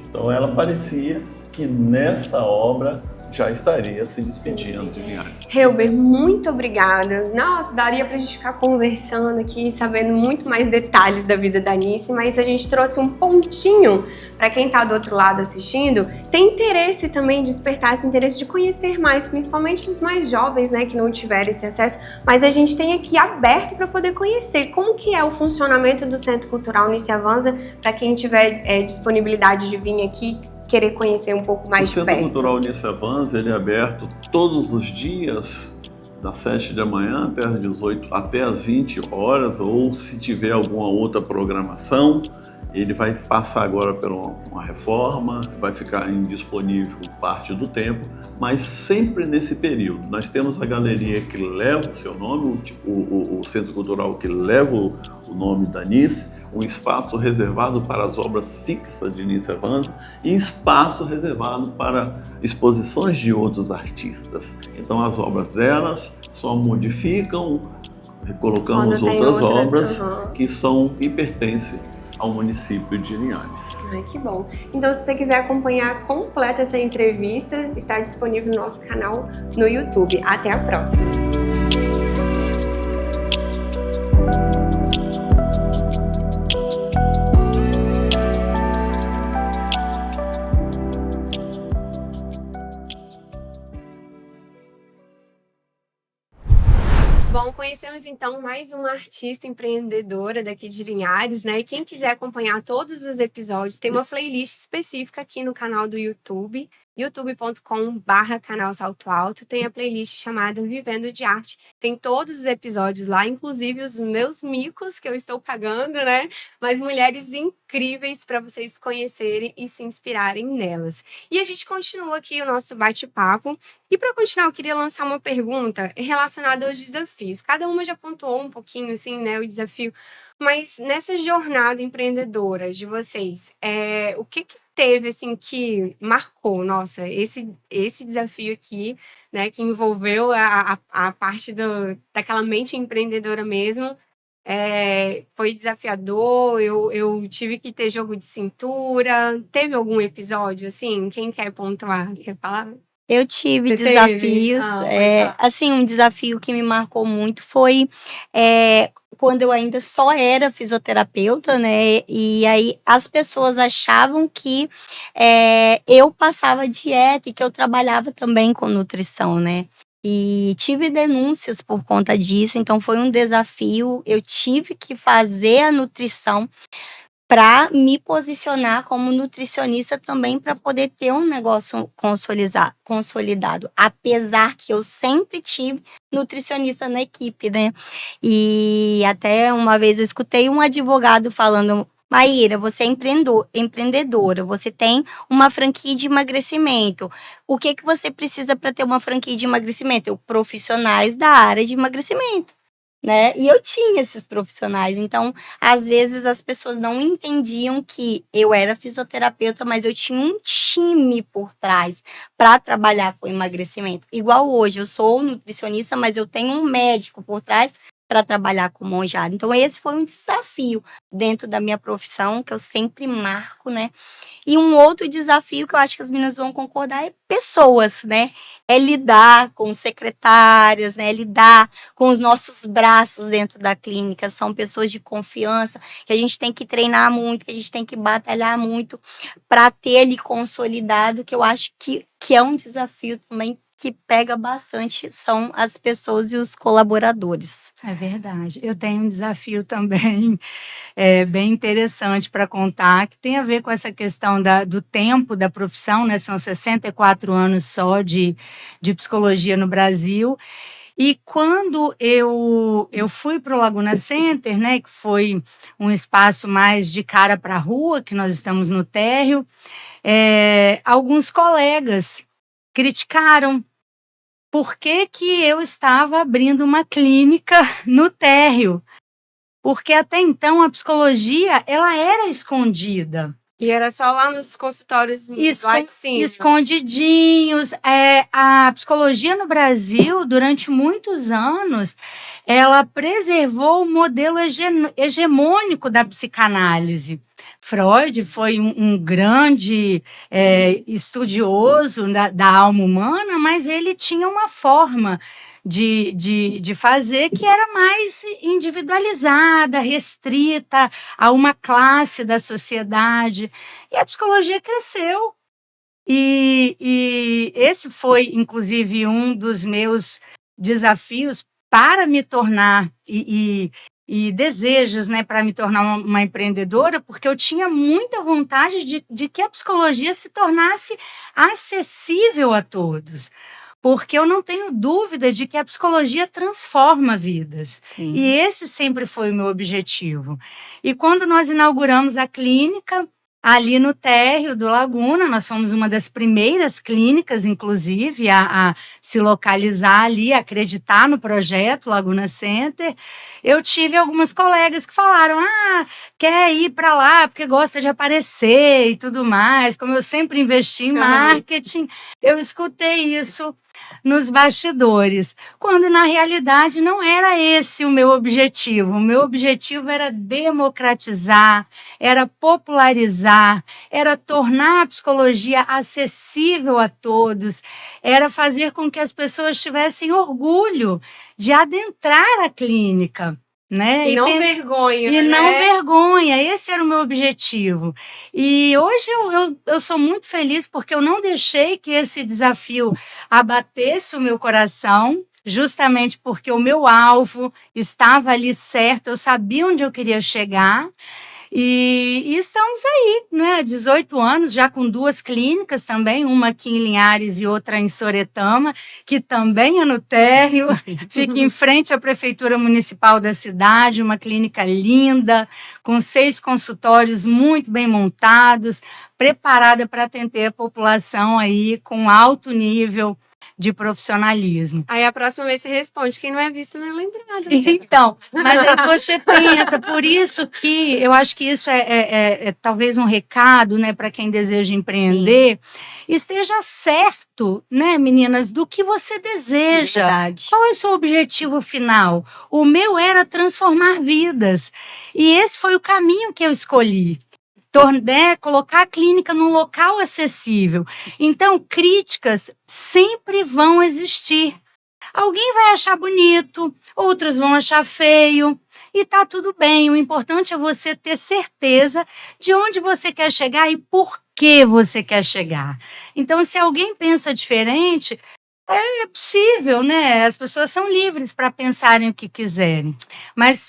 Então ela parecia que nessa obra já estaria se despedindo de Linhares. Helber, muito obrigada. Nossa, daria pra gente ficar conversando aqui, sabendo muito mais detalhes da vida da Anice, mas a gente trouxe um pontinho para quem tá do outro lado assistindo, tem interesse também, despertar esse interesse de conhecer mais, principalmente os mais jovens, né, que não tiveram esse acesso, mas a gente tem aqui aberto para poder conhecer como que é o funcionamento do Centro Cultural Anice Avanza, para quem tiver disponibilidade de vir aqui querer conhecer um pouco mais de perto. O Centro Cultural Anice Avanza, ele é aberto todos os dias, das 7 da manhã até as 18, até as 20 horas, ou se tiver alguma outra programação, ele vai passar agora por uma reforma, vai ficar indisponível parte do tempo, mas sempre nesse período. Nós temos a galeria que leva o seu nome, o Centro Cultural que leva o nome da Anice, um espaço reservado para as obras fixas de Anice Avanza e espaço reservado para exposições de outros artistas. Então as obras delas só modificam, colocamos outras obras que pertencem ao município de Linhares. Ai, que bom. Então, se você quiser acompanhar completa essa entrevista, está disponível no nosso canal no YouTube. Até a próxima! Bom, conhecemos então mais uma artista empreendedora daqui de Linhares, né? E quem quiser acompanhar todos os episódios, tem uma playlist específica aqui no canal do YouTube, youtube.com/canal Salto Alto. Tem a playlist chamada Vivendo de Arte. Tem todos os episódios lá, inclusive os meus micos que eu estou pagando, né? Mas mulheres incríveis para vocês conhecerem e se inspirarem nelas. E a gente continua aqui o nosso bate-papo. E para continuar, eu queria lançar uma pergunta relacionada aos desafios. Cada uma já pontuou um pouquinho, assim, né, o desafio. Mas nessa jornada empreendedora de vocês, o que teve, assim, que marcou? Nossa, esse desafio aqui, né, que envolveu a parte daquela mente empreendedora mesmo, foi desafiador, eu tive que ter jogo de cintura. Teve algum episódio, assim? Quem quer pontuar? Quer falar? Eu tive Você desafios, teve? assim, um desafio que me marcou muito foi quando eu ainda só era fisioterapeuta, né, e aí as pessoas achavam que eu passava dieta e que eu trabalhava também com nutrição, né, e tive denúncias por conta disso, então foi um desafio, eu tive que fazer a nutrição para me posicionar como nutricionista também, para poder ter um negócio consolidado, apesar que eu sempre tive nutricionista na equipe, né? E até uma vez eu escutei um advogado falando: Maíra, você é empreendedora, você tem uma franquia de emagrecimento. O que você precisa para ter uma franquia de emagrecimento? Profissionais da área de emagrecimento. Né? E eu tinha esses profissionais, então às vezes as pessoas não entendiam que eu era fisioterapeuta, mas eu tinha um time por trás para trabalhar com emagrecimento. Igual hoje, eu sou nutricionista, mas eu tenho um médico por trás para trabalhar com monjada. Então, esse foi um desafio dentro da minha profissão, que eu sempre marco, né? E um outro desafio que eu acho que as meninas vão concordar é pessoas, né? É lidar com secretárias, né? Lidar com os nossos braços dentro da clínica. São pessoas de confiança, que a gente tem que treinar muito, que a gente tem que batalhar muito para ter ali consolidado, que eu acho que é um desafio também que pega bastante, são as pessoas e os colaboradores. É verdade. Eu tenho um desafio também bem interessante para contar, que tem a ver com essa questão do tempo da profissão, né? São 64 anos só de psicologia no Brasil. E quando eu fui para o Laguna Center, né, que foi um espaço mais de cara para a rua, que nós estamos no térreo, alguns colegas criticaram por que eu estava abrindo uma clínica no térreo, porque até então a psicologia ela era escondida. E era só lá nos consultórios lá de cima. Escondidinhos. A psicologia no Brasil, durante muitos anos, ela preservou o modelo hegemônico da psicanálise. Freud foi um grande estudioso da alma humana, mas ele tinha uma forma de fazer que era mais individualizada, restrita a uma classe da sociedade. E a psicologia cresceu. E esse foi, inclusive, um dos meus desafios para me tornar e desejos, né, para me tornar uma empreendedora, porque eu tinha muita vontade de que a psicologia se tornasse acessível a todos. Porque eu não tenho dúvida de que a psicologia transforma vidas. Sim. E esse sempre foi o meu objetivo. E quando nós inauguramos a clínica, ali no térreo do Laguna, nós fomos uma das primeiras clínicas, inclusive, a se localizar ali, acreditar no projeto Laguna Center. Eu tive algumas colegas que falaram, quer ir para lá porque gosta de aparecer e tudo mais. Como eu sempre investi em marketing, eu escutei isso nos bastidores, quando na realidade não era esse o meu objetivo. O meu objetivo era democratizar, era popularizar, era tornar a psicologia acessível a todos, era fazer com que as pessoas tivessem orgulho de adentrar a clínica. Né? E não vergonha, E não vergonha, esse era o meu objetivo. E hoje eu sou muito feliz porque eu não deixei que esse desafio abatesse o meu coração, justamente porque o meu alvo estava ali certo, eu sabia onde eu queria chegar. E estamos aí, né? 18 anos, já com 2 clínicas também, uma aqui em Linhares e outra em Soretama, que também é no térreo, fica em frente à Prefeitura Municipal da cidade, uma clínica linda, com 6 consultórios muito bem montados, preparada para atender a população aí com alto nível de profissionalismo. Aí a próxima vez você responde, quem não é visto não é lembrado. Então, mas aí você pensa, por isso que eu acho que isso é talvez um recado, né, para quem deseja empreender. Sim. Esteja certo, né, meninas, do que você deseja. Verdade. Qual é o seu objetivo final? O meu era transformar vidas. E esse foi o caminho que eu escolhi. Colocar a clínica num local acessível. Então, críticas sempre vão existir. Alguém vai achar bonito, outros vão achar feio, e tá tudo bem. O importante é você ter certeza de onde você quer chegar e por que você quer chegar. Então, se alguém pensa diferente, é possível, né? As pessoas são livres para pensarem o que quiserem. Mas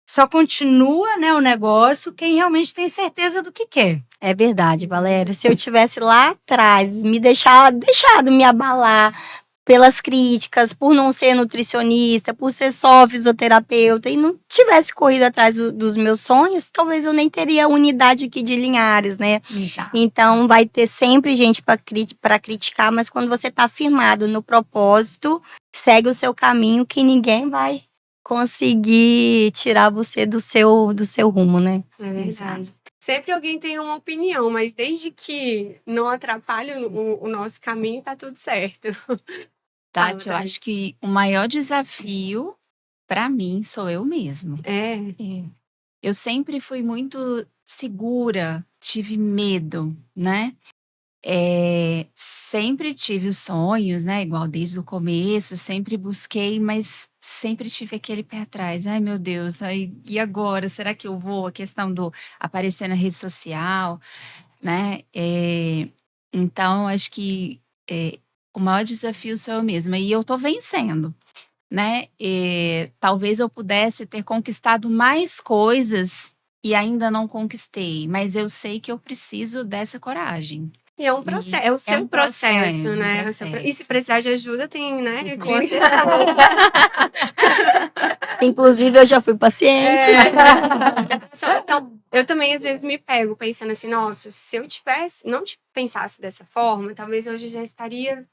só continua, né, o negócio quem realmente tem certeza do que quer. É verdade, Valéria. Se eu tivesse lá atrás deixado me abalar pelas críticas, por não ser nutricionista, por ser só fisioterapeuta e não tivesse corrido atrás dos meus sonhos, talvez eu nem teria a unidade aqui de Linhares, né? Exato. Então vai ter sempre gente para criticar, mas quando você está firmado no propósito, segue o seu caminho que ninguém vai conseguir tirar você do seu rumo, né? É verdade. Sempre alguém tem uma opinião, mas desde que não atrapalhe o nosso caminho, tá tudo certo. Tati, eu acho que o maior desafio Para mim, sou eu mesmo. É. Eu sempre fui muito segura, tive medo, né? Sempre tive os sonhos, né? Igual desde o começo, sempre busquei, mas sempre tive aquele pé atrás. Ai, meu Deus, e agora? Será que eu vou? A questão do aparecer na rede social, né? Então, acho que o maior desafio sou eu mesma, e eu tô vencendo, né? Talvez eu pudesse ter conquistado mais coisas e ainda não conquistei, mas eu sei que eu preciso dessa coragem. E é um processo, é o seu processo, né? E se precisar de ajuda, tem, né? Inclusive, eu já fui paciente. Então, eu também, às vezes, me pego pensando assim, nossa, se eu não pensasse dessa forma, talvez hoje já estaria,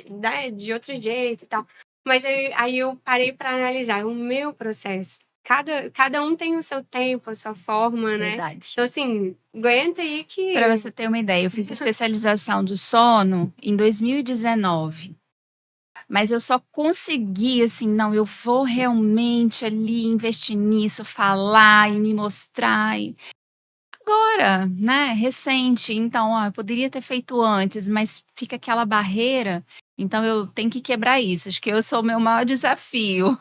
né, de outro jeito e tal. Mas aí eu parei para analisar o meu processo. Cada um tem o seu tempo, a sua forma, né? Verdade. Então, assim, aguenta aí que... Para você ter uma ideia, eu fiz especialização do sono em 2019. Mas eu só consegui, assim, não, eu vou realmente ali investir nisso, falar e me mostrar. Agora, né, recente. Então, eu poderia ter feito antes, mas fica aquela barreira. Então, eu tenho que quebrar isso. Acho que eu sou o meu maior desafio.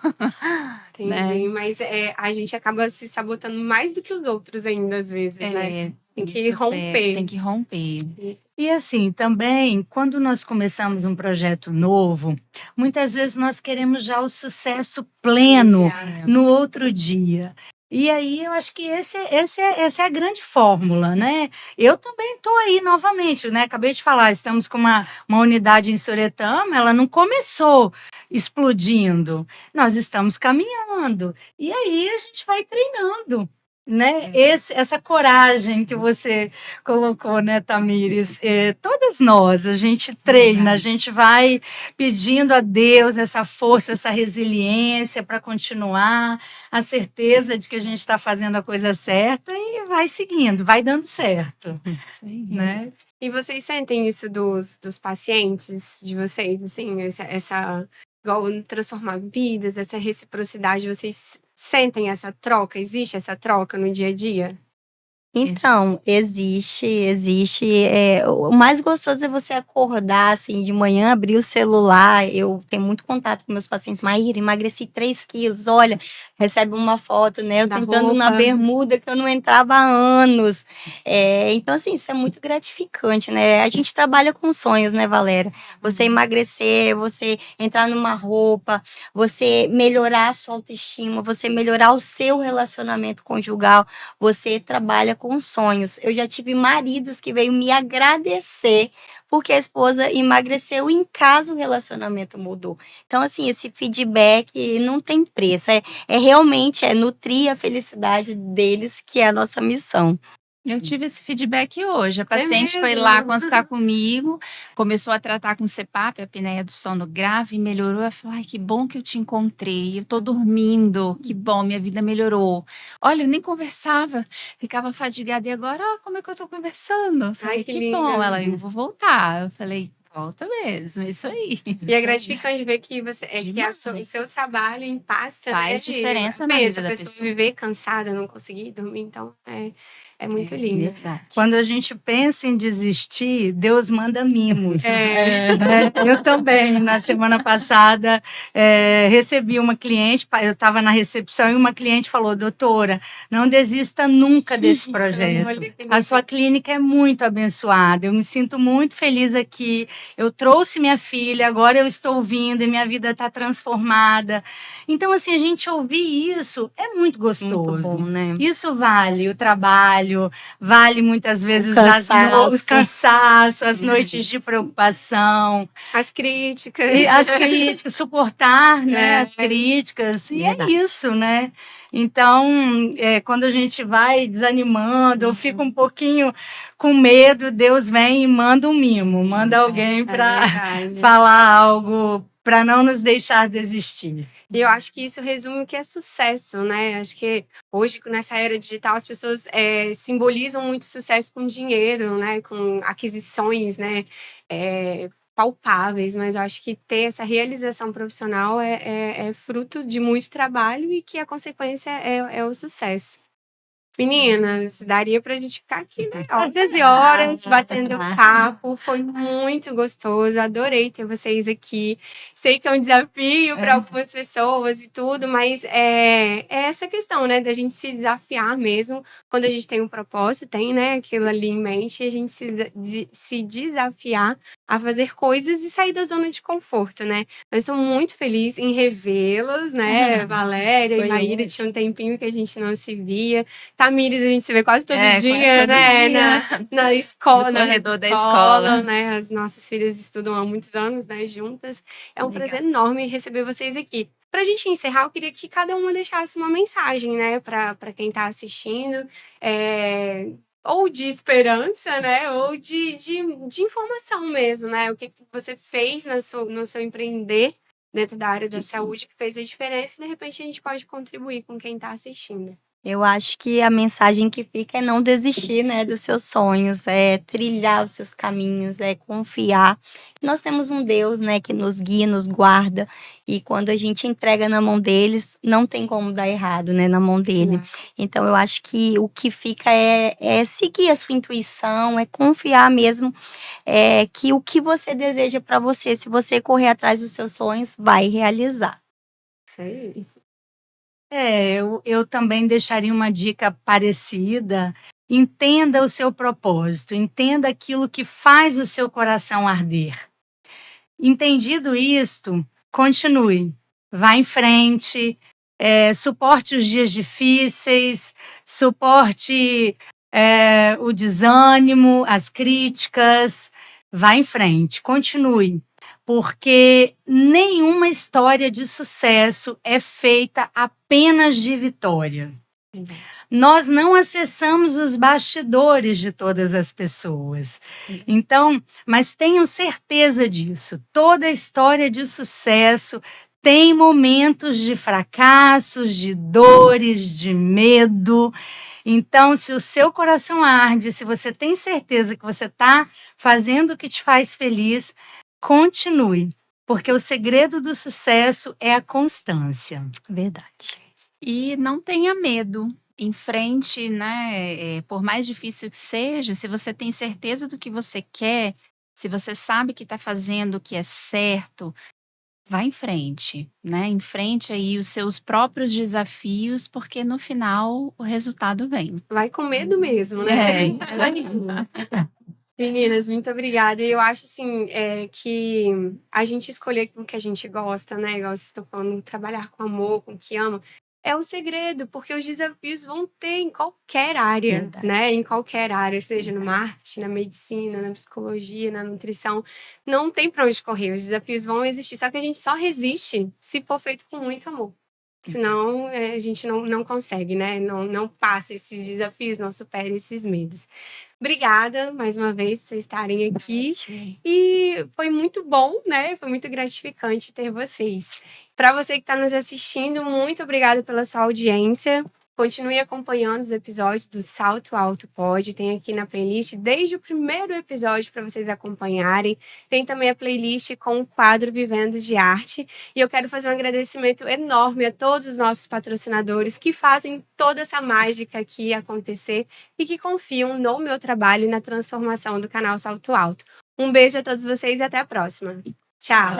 Entendi, mas a gente acaba se sabotando mais do que os outros ainda, às vezes, né? Tem que romper. Tem que romper. E assim, também, quando nós começamos um projeto novo, muitas vezes nós queremos já o sucesso pleno no outro dia. E aí eu acho que essa é a grande fórmula, né? Eu também estou aí novamente, né? Acabei de falar, estamos com uma unidade em Soretama, ela não começou explodindo, nós estamos caminhando. E aí a gente vai treinando, né? Essa coragem que você colocou, né, Tamires? Todas nós, a gente treina, a gente vai pedindo a Deus essa força, essa resiliência para continuar, a certeza de que a gente está fazendo a coisa certa e vai seguindo, vai dando certo. Isso aí. Né? E vocês sentem isso dos pacientes de vocês, assim, igual transformar vidas, essa reciprocidade, vocês sentem essa troca? Existe essa troca no dia a dia? Então, existe. O mais gostoso é você acordar, assim, de manhã, abrir o celular. Eu tenho muito contato com meus pacientes. Maíra, emagreci 3 quilos. Olha, recebe uma foto, né? Eu tô entrando na bermuda que eu não entrava há anos. Então, assim, isso é muito gratificante, né? A gente trabalha com sonhos, né, Valéria? Você emagrecer, você entrar numa roupa, você melhorar a sua autoestima, você melhorar o seu relacionamento conjugal, você trabalha com sonhos. Eu já tive maridos que veio me agradecer porque a esposa emagreceu e em casa o relacionamento mudou. Então, assim, esse feedback não tem preço. Realmente nutrir a felicidade deles, que é a nossa missão. Eu tive esse feedback hoje. A paciente foi lá consultar comigo, começou a tratar com CPAP, a apneia do sono grave, melhorou. Ela falou, ai, que bom que eu te encontrei, eu tô dormindo, que bom, minha vida melhorou. Olha, eu nem conversava, ficava fadigada, e agora, como é que eu tô conversando? Eu falei, que bom. Ela, eu vou voltar. Eu falei, volta mesmo, isso aí. E é gratificante ver que o seu trabalho impacta, faz diferença na vida da pessoa. A pessoa viver cansada, não conseguir dormir, então é muito lindo. Verdade. Quando a gente pensa em desistir, Deus manda mimos. Eu também, na semana passada, recebi uma cliente, eu estava na recepção e uma cliente falou, doutora, não desista nunca desse projeto. A sua clínica é muito abençoada, eu me sinto muito feliz aqui, eu trouxe minha filha, agora eu estou vindo e minha vida está transformada. Então, assim, a gente ouvir isso é muito gostoso. Muito bom, né? Isso vale o trabalho, vale muitas vezes os cansaços, as noites de preocupação. As críticas. Suportar, né, as críticas. E é isso, né? Então, quando a gente vai desanimando, ou fica um pouquinho com medo, Deus vem e manda um mimo, manda alguém para falar algo para não nos deixar desistir. E eu acho que isso resume o que é sucesso, né? Acho que hoje, nessa era digital, as pessoas simbolizam muito sucesso com dinheiro, né? Com aquisições, né? palpáveis, mas eu acho que ter essa realização profissional é fruto de muito trabalho e que a consequência é o sucesso. Meninas, daria pra gente ficar aqui, né? Horas e horas batendo papo. Foi muito gostoso. Adorei ter vocês aqui. Sei que é um desafio para algumas pessoas e tudo, mas é essa questão, né? Da gente se desafiar mesmo. Quando a gente tem um propósito, tem, né? Aquilo ali em mente, a gente se desafiar a fazer coisas e sair da zona de conforto, né? Eu estou muito feliz em revê-las, né? Valéria e Maíra, tinha um tempinho que a gente não se via. Tamires, a gente se vê quase todo dia, né? Na escola, no corredor da escola, né? As nossas filhas estudam há muitos anos, né? Juntas. É um prazer enorme receber vocês aqui. Pra gente encerrar, eu queria que cada uma deixasse uma mensagem, né? Pra quem tá assistindo. Ou de esperança, né? Ou de informação mesmo, né? O que você fez no seu empreender dentro da área da saúde que fez a diferença e, de repente, a gente pode contribuir com quem está assistindo. Eu acho que a mensagem que fica é não desistir, né, dos seus sonhos, é trilhar os seus caminhos, é confiar. Nós temos um Deus, né, que nos guia, nos guarda, e quando a gente entrega na mão deles, não tem como dar errado, né, na mão dele. Então, eu acho que o que fica é seguir a sua intuição, é confiar mesmo que o que você deseja para você, se você correr atrás dos seus sonhos, vai realizar. Isso aí. Eu também deixaria uma dica parecida. Entenda o seu propósito, entenda aquilo que faz o seu coração arder. Entendido isto, continue, vá em frente, suporte os dias difíceis, suporte o desânimo, as críticas, vá em frente, continue. Porque nenhuma história de sucesso é feita apenas de vitória. Nós não acessamos os bastidores de todas as pessoas. Então, mas tenham certeza disso. Toda história de sucesso tem momentos de fracassos, de dores, de medo. Então, se o seu coração arde, se você tem certeza que você está fazendo o que te faz feliz, continue, porque o segredo do sucesso é a constância. Verdade. E não tenha medo. Em frente, né? Por mais difícil que seja, se você tem certeza do que você quer, se você sabe que está fazendo o que é certo, vá em frente, né? Enfrente aí os seus próprios desafios, porque no final o resultado vem. Vai com medo mesmo, né? Isso aí. Meninas, muito obrigada. E eu acho, assim, que a gente escolher o que a gente gosta, né? Igual vocês estão falando, trabalhar com amor, com o que ama, é o segredo, porque os desafios vão ter em qualquer área, Verdade. né? Em qualquer área, seja no marketing, na medicina, na psicologia, na nutrição. Não tem pra onde correr, os desafios vão existir, só que a gente só resiste se for feito com muito amor. Senão, a gente não consegue, né? Não passa esses desafios, não supera esses medos. Obrigada, mais uma vez, por vocês estarem aqui. E foi muito bom, né? Foi muito gratificante ter vocês. Para você que está nos assistindo, muito obrigada pela sua audiência. Continue acompanhando os episódios do Salto Alto Pod. Tem aqui na playlist desde o primeiro episódio para vocês acompanharem. Tem também a playlist com o quadro Vivendo de Arte. E eu quero fazer um agradecimento enorme a todos os nossos patrocinadores que fazem toda essa mágica aqui acontecer e que confiam no meu trabalho e na transformação do canal Salto Alto. Um beijo a todos vocês e até a próxima. Tchau.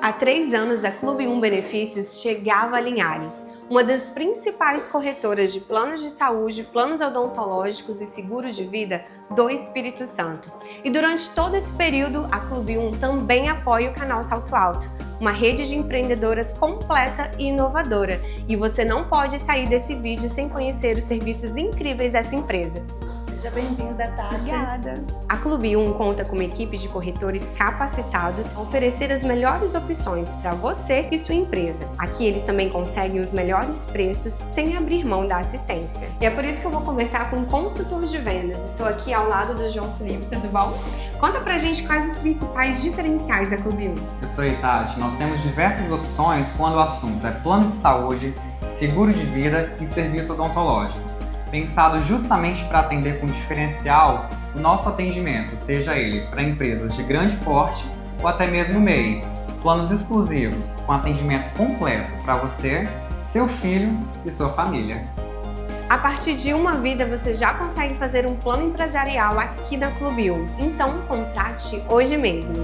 Há 3 anos, a Clube 1 Benefícios chegava a Linhares, uma das principais corretoras de planos de saúde, planos odontológicos e seguro de vida do Espírito Santo. E durante todo esse período, a Clube 1 também apoia o canal Salto Alto, uma rede de empreendedoras completa e inovadora. E você não pode sair desse vídeo sem conhecer os serviços incríveis dessa empresa. Seja bem-vinda, Tati. Obrigada. A Clube 1 conta com uma equipe de corretores capacitados a oferecer as melhores opções para você e sua empresa. Aqui eles também conseguem os melhores preços sem abrir mão da assistência. E é por isso que eu vou conversar com um consultor de vendas. Estou aqui ao lado do João Felipe, tudo bom? Conta pra gente quais os principais diferenciais da Clube 1. Isso aí, Tati. Nós temos diversas opções quando o assunto é plano de saúde, seguro de vida e serviço odontológico. Pensado justamente para atender com diferencial o nosso atendimento, seja ele para empresas de grande porte ou até mesmo MEI. Planos exclusivos com atendimento completo para você, seu filho e sua família. A partir de uma vida, você já consegue fazer um plano empresarial aqui na Clubio. Então, contrate hoje mesmo.